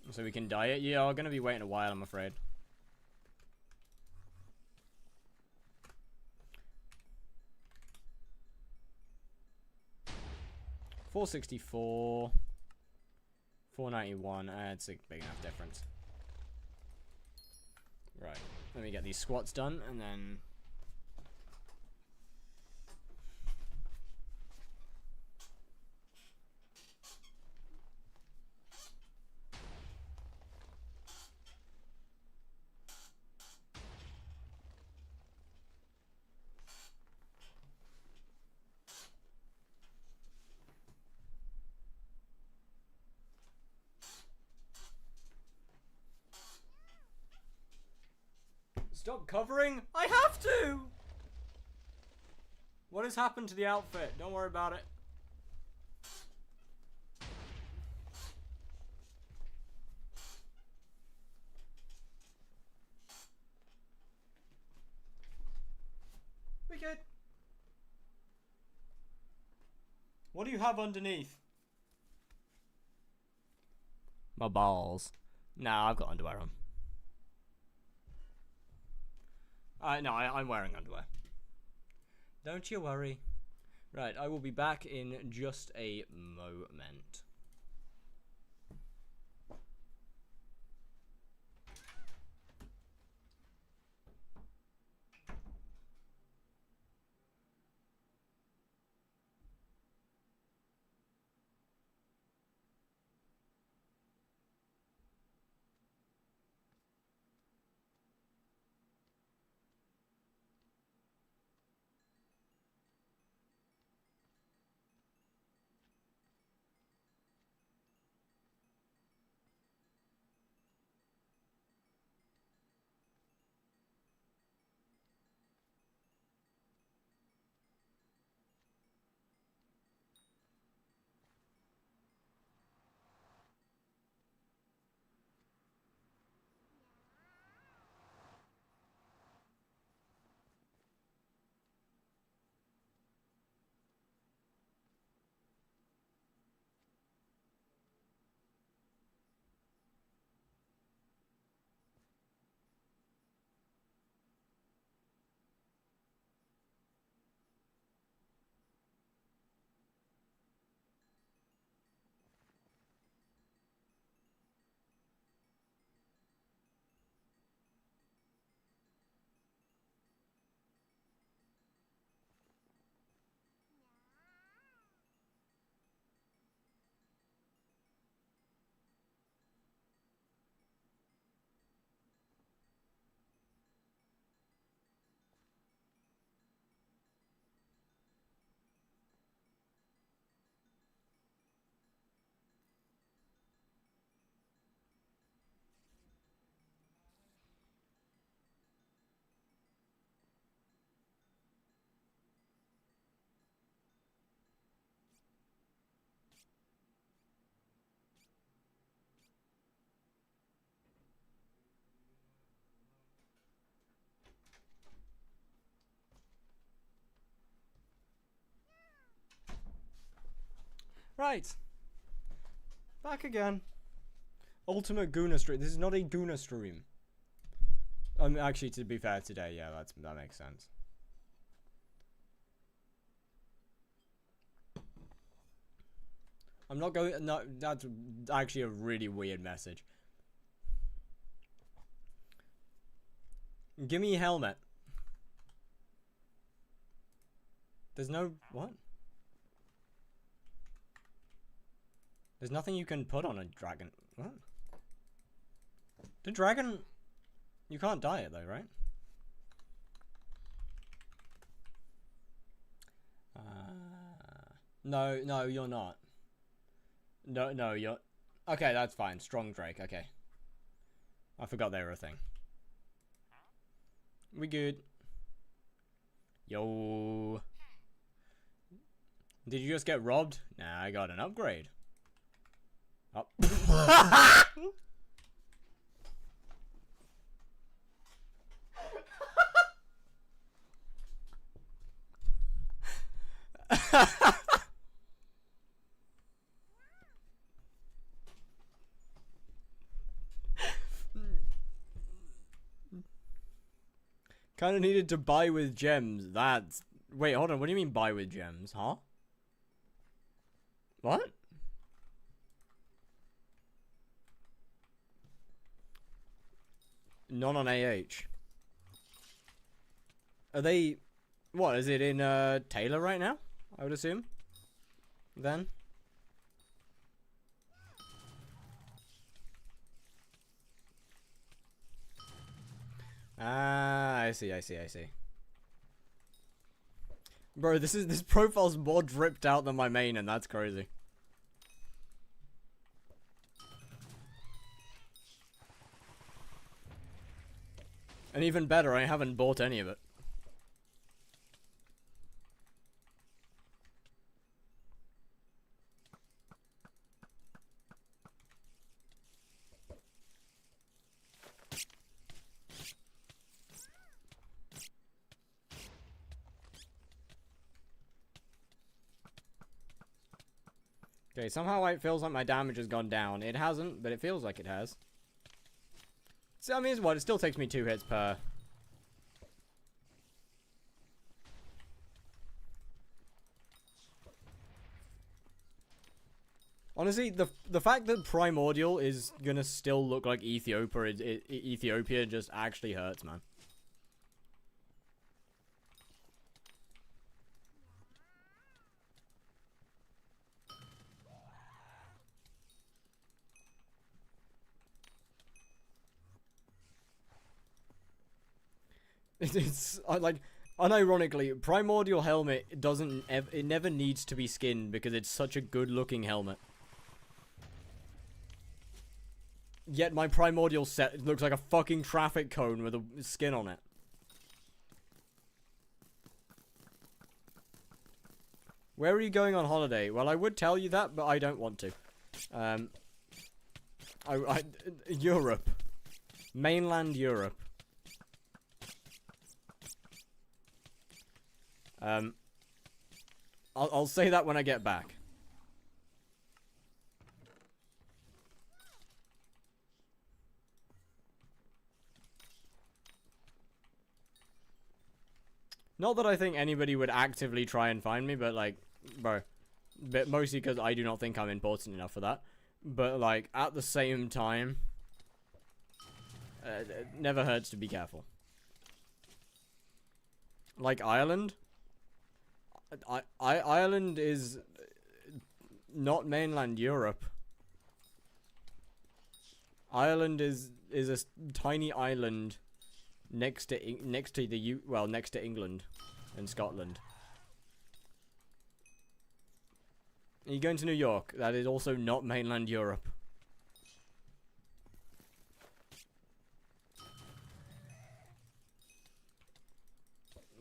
A: So we can dye it? Yeah, I'm gonna be waiting a while, I'm afraid. $464, $491. It's a big enough difference. Right, let me get these squats done, and then stop covering? I have to! What has happened to the outfit? Don't worry about it. We good. What do you have underneath? My balls. Nah, I've got underwear on. No, I'm wearing underwear. Don't you worry. Right, I will be back in just a moment. Right. Back again. Ultimate Guna stream. This is not a Guna stream. Actually, to be fair, today, yeah, that makes sense. I'm not going. No, that's actually a really weird message. Give me a helmet. There's no what? There's nothing you can put on a dragon. What? The dragon. You can't dye it though, right? No, you're not. No, you're... Okay, that's fine. Strong Drake, okay. I forgot they were a thing. We good. Yo. Did you just get robbed? Nah, I got an upgrade. Oh. Kind of needed to buy with gems. That's... Wait, hold on. What do you mean buy with gems? Huh? What? Not on AH. Are they... What, is it in Taylor right now? I would assume. Then. Ah, I see. Bro, this profile's more dripped out than my main, and that's crazy. And even better, I haven't bought any of it. Okay, somehow it feels like my damage has gone down. It hasn't, but it feels like it has. So, I mean, it still takes me 2 hits per... Honestly, the fact that Primordial is gonna still look like Ethiopia just actually hurts, man. It's like, unironically, Primordial helmet it never needs to be skinned because it's such a good looking helmet. Yet my Primordial set looks like a fucking traffic cone with a skin on it. Where are you going on holiday? Well, I would tell you that, but I don't want to. Europe. Mainland Europe. I'll say that when I get back. Not that I think anybody would actively try and find me, but like, bro, but mostly because I do not think I'm important enough for that. But like, at the same time, it never hurts to be careful. Like Ireland? Ireland is not mainland Europe. Ireland is a tiny island next to England and Scotland. Are you going to New York? That is also not mainland Europe.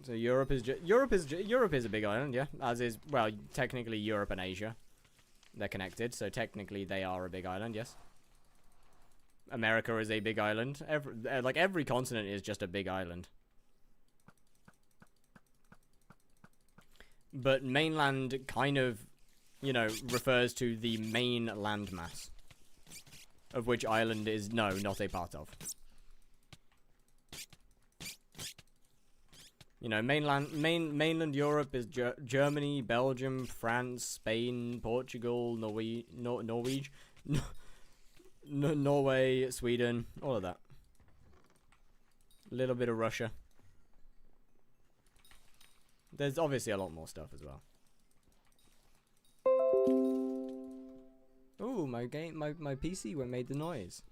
A: So Europe is a big island, yeah. As is, well, technically Europe and Asia. They're connected, so technically they are a big island, yes. America is a big island. Every continent is just a big island. But mainland kind of, you know, refers to the main landmass. Of which Ireland is, no, not a part of. You know, mainland Europe is Germany, Belgium, France, Spain, Portugal, Norway, Sweden, all of that. A little bit of Russia. There's obviously a lot more stuff as well. Ooh, my PC made the noise.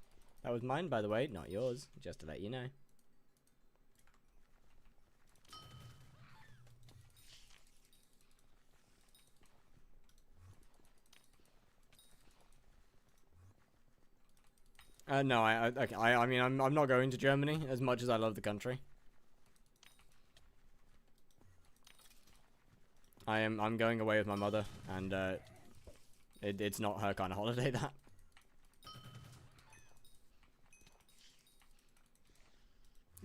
A: That was mine, by the way, not yours, just to let you know. No, I mean, I'm not going to Germany as much as I love the country. I'm going away with my mother, and it's not her kind of holiday, that.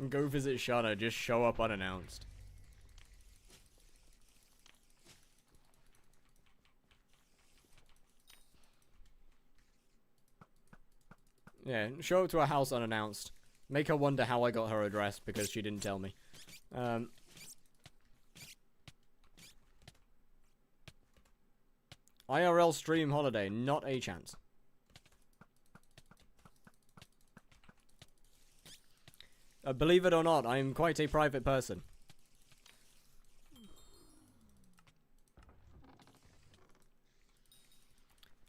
A: Go visit Shana, just show up unannounced. Yeah, show up to her house unannounced. Make her wonder how I got her address because she didn't tell me. IRL stream holiday, not a chance. Believe it or not, I am quite a private person.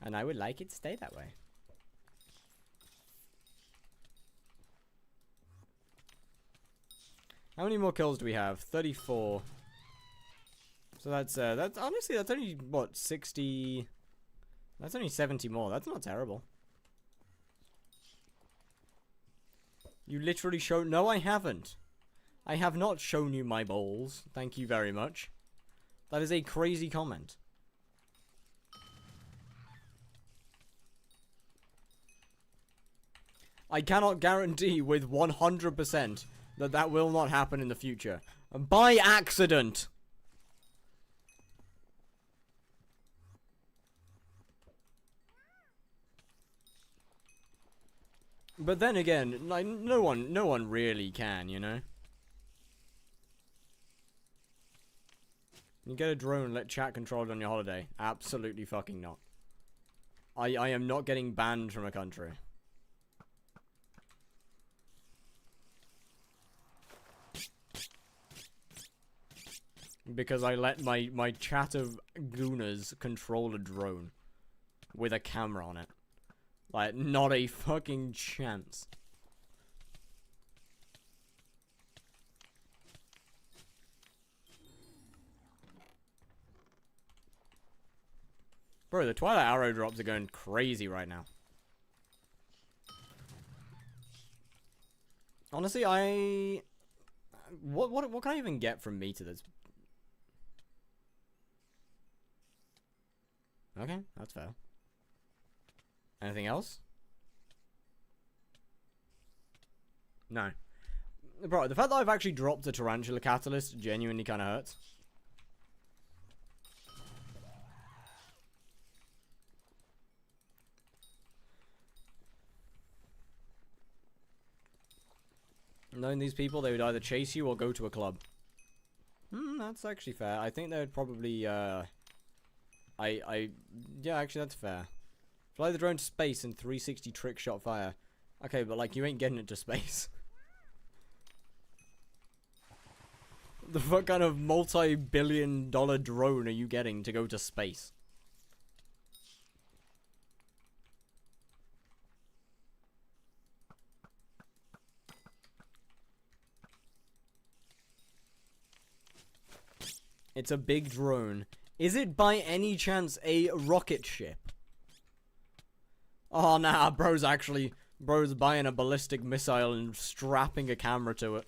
A: And I would like it to stay that way. How many more kills do we have? 34. So that's honestly, that's only, what, 60... That's only 70 more. That's not terrible. You literally show... No, I haven't. I have not shown you my balls. Thank you very much. That is a crazy comment. I cannot guarantee with 100% that that will not happen in the future. By accident! But then again, like, no one really can, you know? You get a drone, let chat control it on your holiday. Absolutely fucking not. I am not getting banned from a country. Because I let my chat of gooners control a drone. With a camera on it. Like, not a fucking chance. Bro, the Twilight Arrow drops are going crazy right now. Honestly, what can I even get from me to this? Okay, that's fair. Anything else? No. Bro, the fact that I've actually dropped a Tarantula Catalyst genuinely kind of hurts. Knowing these people, they would either chase you or go to a club. That's actually fair. I think they would probably, yeah, actually, that's fair. Fly the drone to space in 360 trick shot fire. Okay, but like, you ain't getting it to space. The fuck kind of multi-billion-dollar drone are you getting to go to space? It's a big drone. Is it by any chance a rocket ship? Oh, nah, bro's buying a ballistic missile and strapping a camera to it.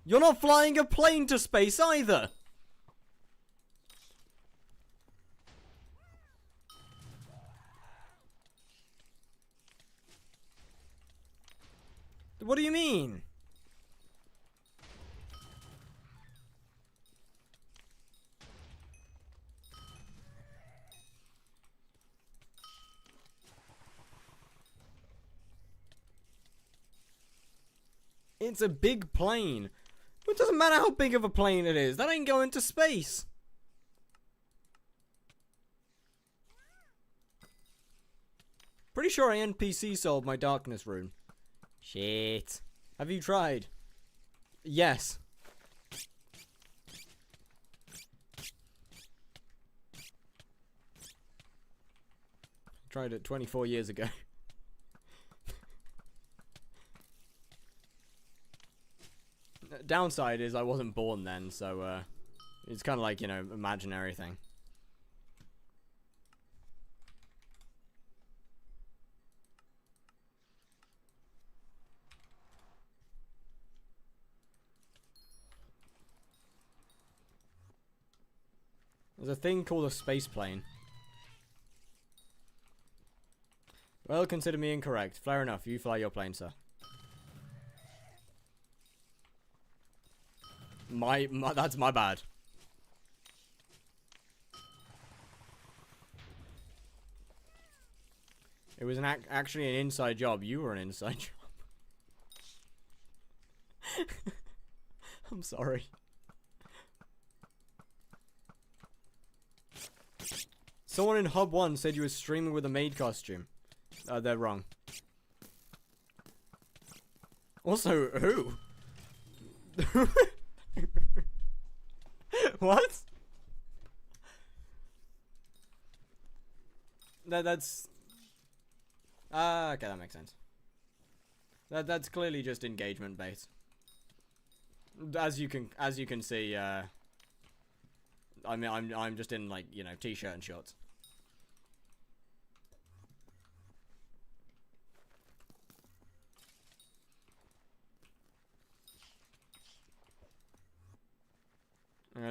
A: You're not flying a plane to space either! What do you mean? It's a big plane. It doesn't matter how big of a plane it is. That ain't going to space. Pretty sure I NPC solved my darkness rune. Shit. Have you tried? Yes. Tried it 24 years ago. Downside is I wasn't born then, so it's kind of like, you know, imaginary thing. There's a thing called a space plane. Well, consider me incorrect. Fair enough. You fly your plane, sir. That's my bad. It was actually an inside job. You were an inside job. I'm sorry. Someone in Hub 1 said you were streaming with a maid costume. They're wrong. Also, who? What? That's... okay, that makes sense. That's clearly just engagement bait. As you can see, I mean, I'm just in, like, you know, t-shirt and shorts.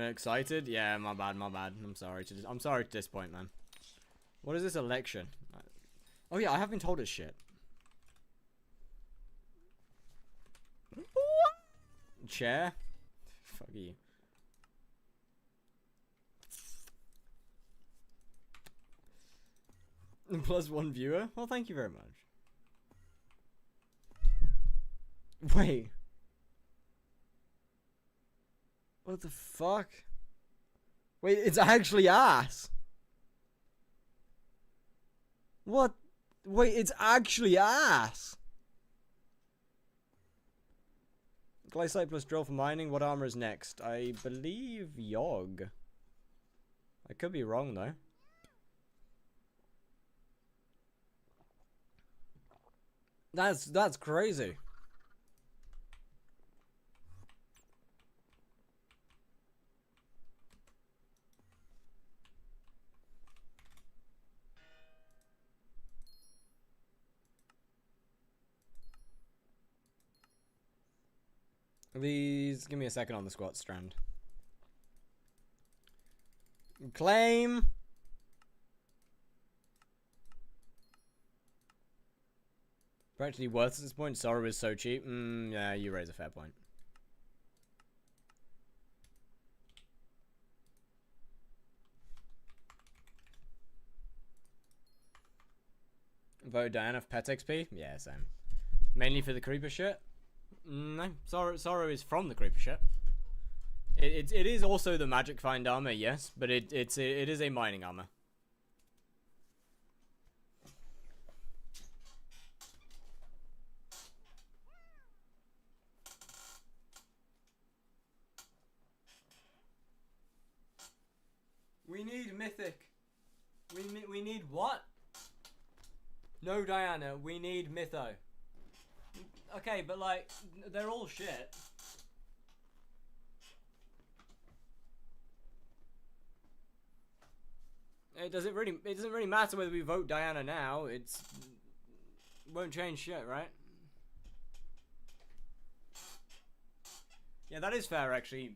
A: Excited? Yeah, my bad. I'm sorry to disappoint, man. What is this election? Oh yeah, I have been told it's shit. Chair? Fuck you. +1 viewer? Well, thank you very much. Wait. What the fuck? Wait, it's actually ass. What? Wait, it's actually ass. Glycite plus drill for mining. What armor is next? I believe Yogg. I could be wrong though. That's crazy. Please give me a second on the squat strand. Claim. Practically worth at this point. Sorrow is so cheap. Yeah, you raise a fair point. Vote Diana for pet XP? Yeah, same. Mainly for the creeper shit? No, Sorrow is from the creeper ship. It is also the magic find armor, yes, but it is a mining armor. We need mythic. We need what? No, Diana, we need mytho. Okay, but like, they're all shit. It doesn't really matter whether we vote Diana now. It won't change shit, right? Yeah, that is fair actually.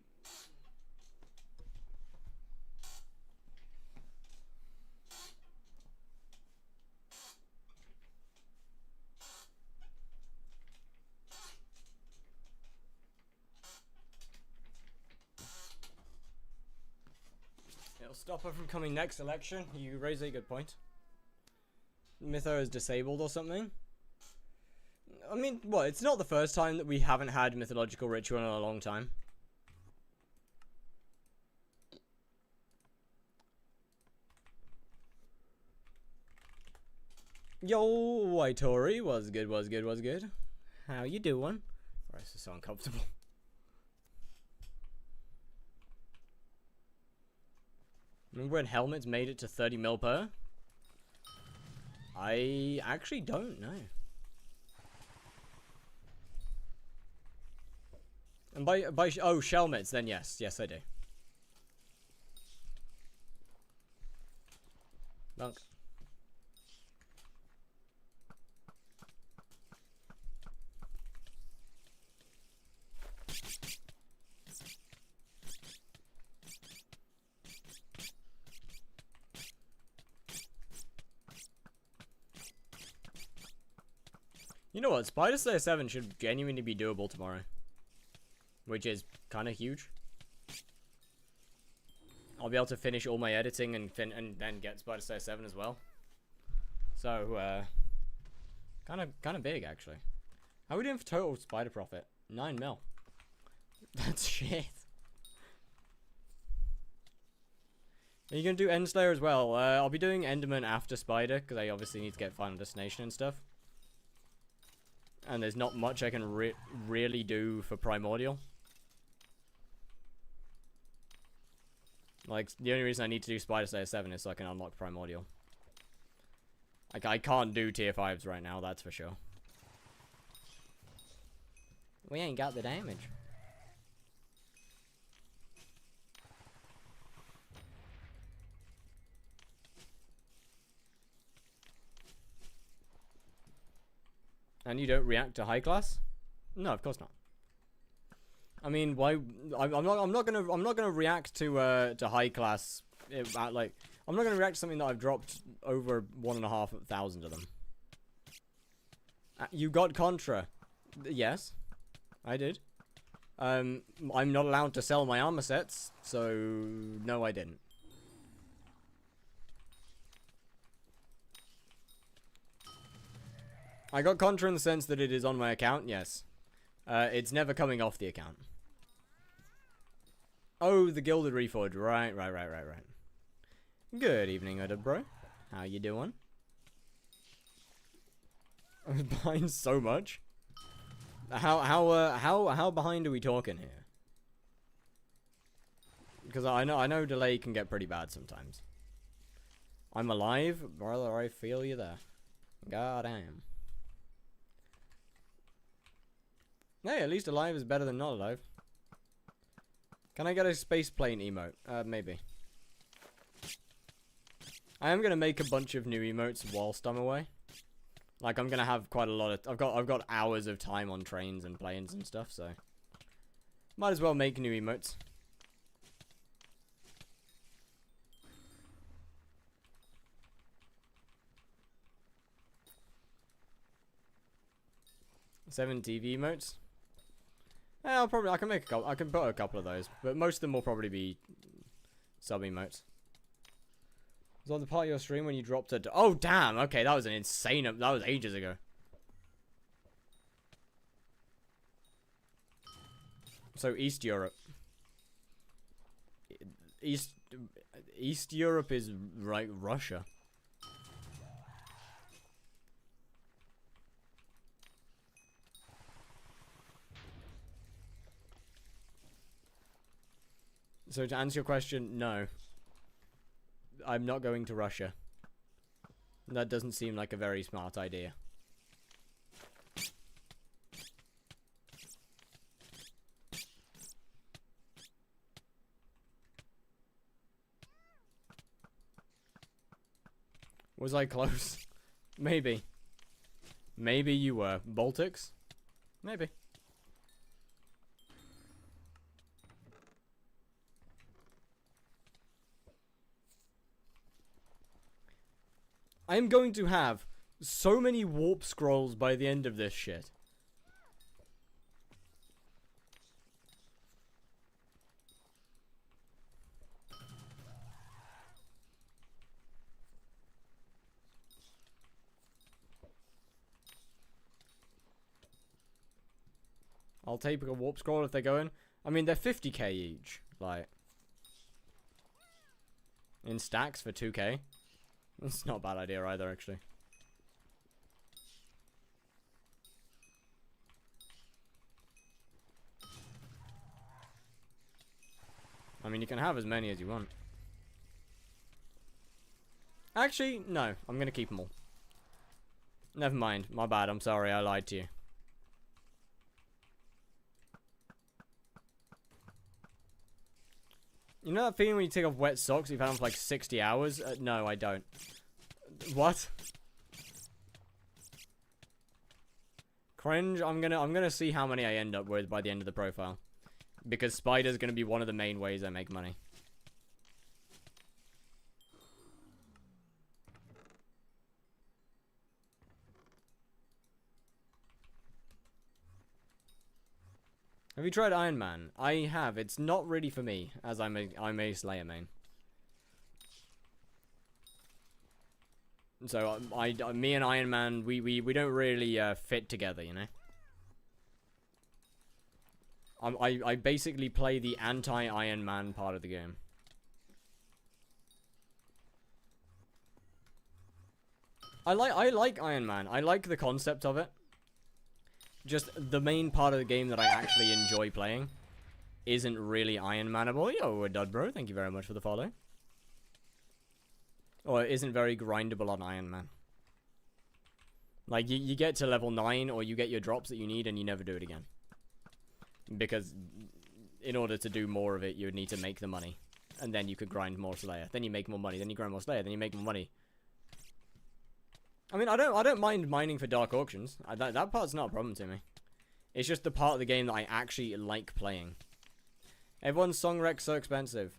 A: Stop her from coming next election. You raise a good point. Mytho is disabled or something. I mean, what? It's not the first time that we haven't had mythological ritual in a long time. Yo, Waitori, was good, was good, was good. How you doing? Oh, this is so uncomfortable. Remember when helmets made it to 30 mil per? I actually don't know. And by oh, shelmets, then yes. Yes, I do. Monk. You know what? Spider Slayer 7 should genuinely be doable tomorrow. Which is kind of huge. I'll be able to finish all my editing and then get Spider Slayer 7 as well. So, kind of big, actually. How are we doing for total spider profit? 9 mil. That's shit. Are you going to do End Slayer as well? I'll be doing Enderman after Spider, because I obviously need to get Final Destination and stuff. And there's not much I can really do for Primordial. Like, the only reason I need to do Spider Slayer 7 is so I can unlock Primordial. Like, I can't do tier 5s right now, that's for sure. We ain't got the damage. And you don't react to high class? No, of course not. I mean, why? I'm not gonna react to high class. Like, I'm not gonna react to something that I've dropped over 1,500 of them. You got Contra, yes, I did. I'm not allowed to sell my armor sets, so no, I didn't. I got Contra in the sense that it is on my account, yes. It's never coming off the account. Oh, the Gilded Reforged. Right. Good evening, bro. How you doing? I'm behind so much. How behind are we talking here? Because I know delay can get pretty bad sometimes. I'm alive, brother. I feel you there. God damn. Hey, at least alive is better than not alive. Can I get a space plane emote? Maybe. I am gonna make a bunch of new emotes whilst I'm away. Like, I'm gonna have quite a lot of... I've got hours of time on trains and planes and stuff, so... Might as well make new emotes. Seven TV emotes. Yeah, I can make a couple. I can put a couple of those, but most of them will probably be sub emotes. Was on the part of your stream when you dropped it. Oh damn! Okay, that was an insane. That was ages ago. So East Europe. East Europe is like Russia. So to answer your question, no. I'm not going to Russia. That doesn't seem like a very smart idea. Was I close? Maybe. Maybe you were. Baltics? Maybe. I am going to have so many warp scrolls by the end of this shit. I'll take a warp scroll if they're going. I mean, they're 50k each. Like, in stacks for 2k. That's not a bad idea either, actually. I mean, you can have as many as you want. Actually, no. I'm going to keep them all. Never mind. My bad. I'm sorry. I lied to you. You know that feeling when you take off wet socks you've had them for like 60 hours? No, I don't. What? Cringe. I'm gonna see how many I end up with by the end of the profile. Because spider's gonna be one of the main ways I make money. Have you tried Iron Man? I have. It's not really for me, as I'm a Slayer main. So me and Iron Man, we don't really fit together, you know. I basically play the anti-Iron Man part of the game. I like Iron Man. I like the concept of it. Just the main part of the game that I actually enjoy playing isn't really Iron Manable. Yo, Dud Bro, thank you very much for the follow. Or it isn't very grindable on Iron Man. Like, you get to level 9 or you get your drops that you need and you never do it again. Because in order to do more of it, you would need to make the money. And then you could grind more Slayer. Then you make more money. Then you grind more Slayer. Then you make more money. I mean, I don't mind mining for dark auctions. That part's not a problem to me. It's just the part of the game that I actually like playing. Everyone's song rec's so expensive.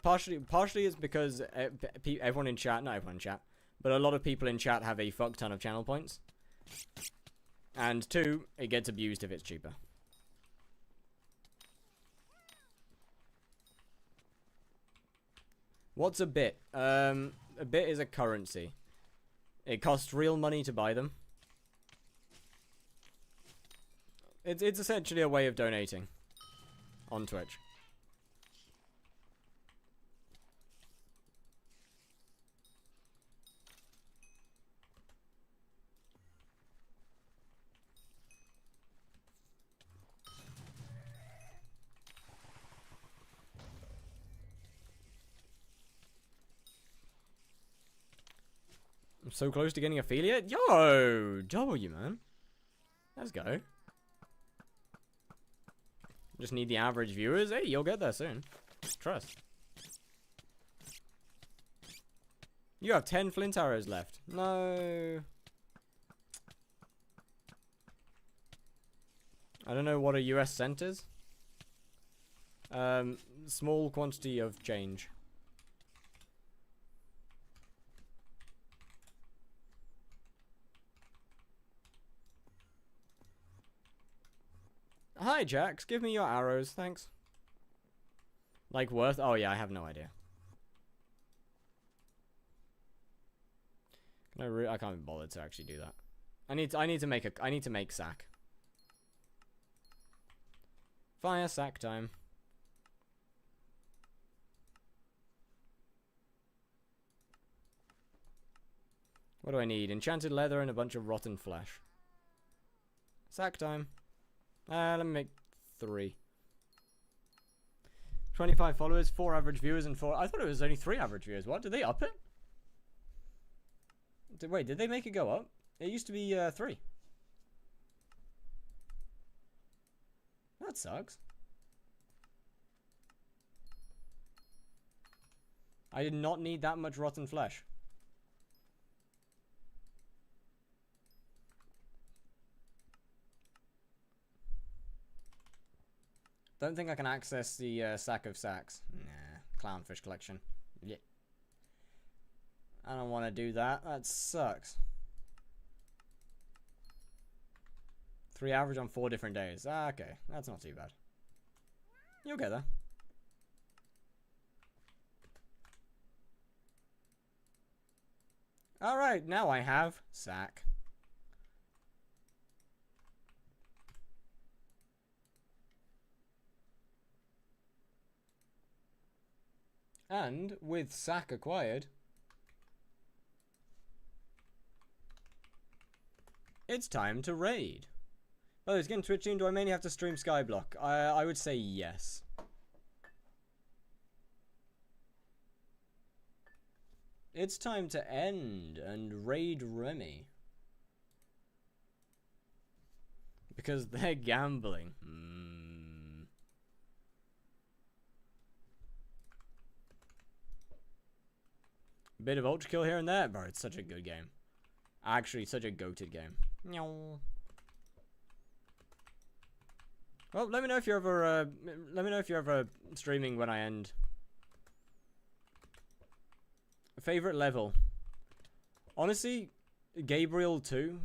A: Partially it's because everyone in chat, not everyone in chat, but a lot of people in chat have a fuck ton of channel points. And 2, it gets abused if it's cheaper. What's a bit? A bit is a currency. It costs real money to buy them. It's essentially a way of donating on Twitch. I'm so close to getting affiliate. Yo, W, man. Let's go. Just need the average viewers. Hey, you'll get there soon. Trust. You have 10 flint arrows left. No. I don't know what a US cent is. Small quantity of change. Hi, Jax. Give me your arrows, thanks. Like worth? Oh yeah, I have no idea. I can't be bothered to actually do that. I need to make sack. Fire sack time. What do I need? Enchanted leather and a bunch of rotten flesh. Sack time. Let me make 3. 25 followers, 4 average viewers, and 4... I thought it was only 3 average viewers. What? Did they up it? Wait, did they make it go up? It used to be 3. That sucks. I did not need that much rotten flesh. Don't think I can access the sack of sacks. Nah, clownfish collection. Yeah. I don't want to do that. That sucks. 3 average on 4 different days. Ah, okay. That's not too bad. You'll get there. Alright, now I have sack. And with sack acquired, it's time to raid. Oh, it's getting Twitch stream. Do I mainly have to stream skyblock? I would say yes. It's time to end and raid Remy. Because they're gambling. Bit of ultra kill here and there, bro. It's such a good game. Actually, such a goated game. Well, let me know if you're ever streaming when I end. Favorite level. Honestly, Gabriel 2.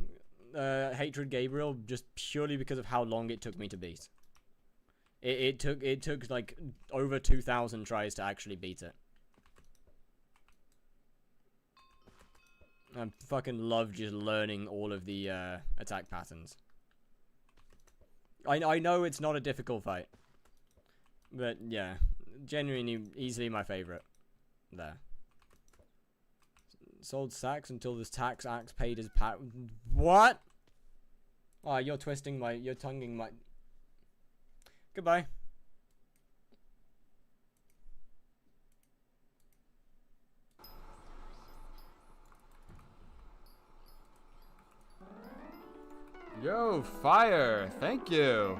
A: Hatred Gabriel, just purely because of how long it took me to beat. It took like over 2,000 tries to actually beat it. I fucking love just learning all of the attack patterns. I know it's not a difficult fight, but yeah, genuinely easily my favorite. There. Sold sacks until this tax axe paid his pat. What? Oh, you're tonguing my. Goodbye.
B: Yo, fire! Thank you!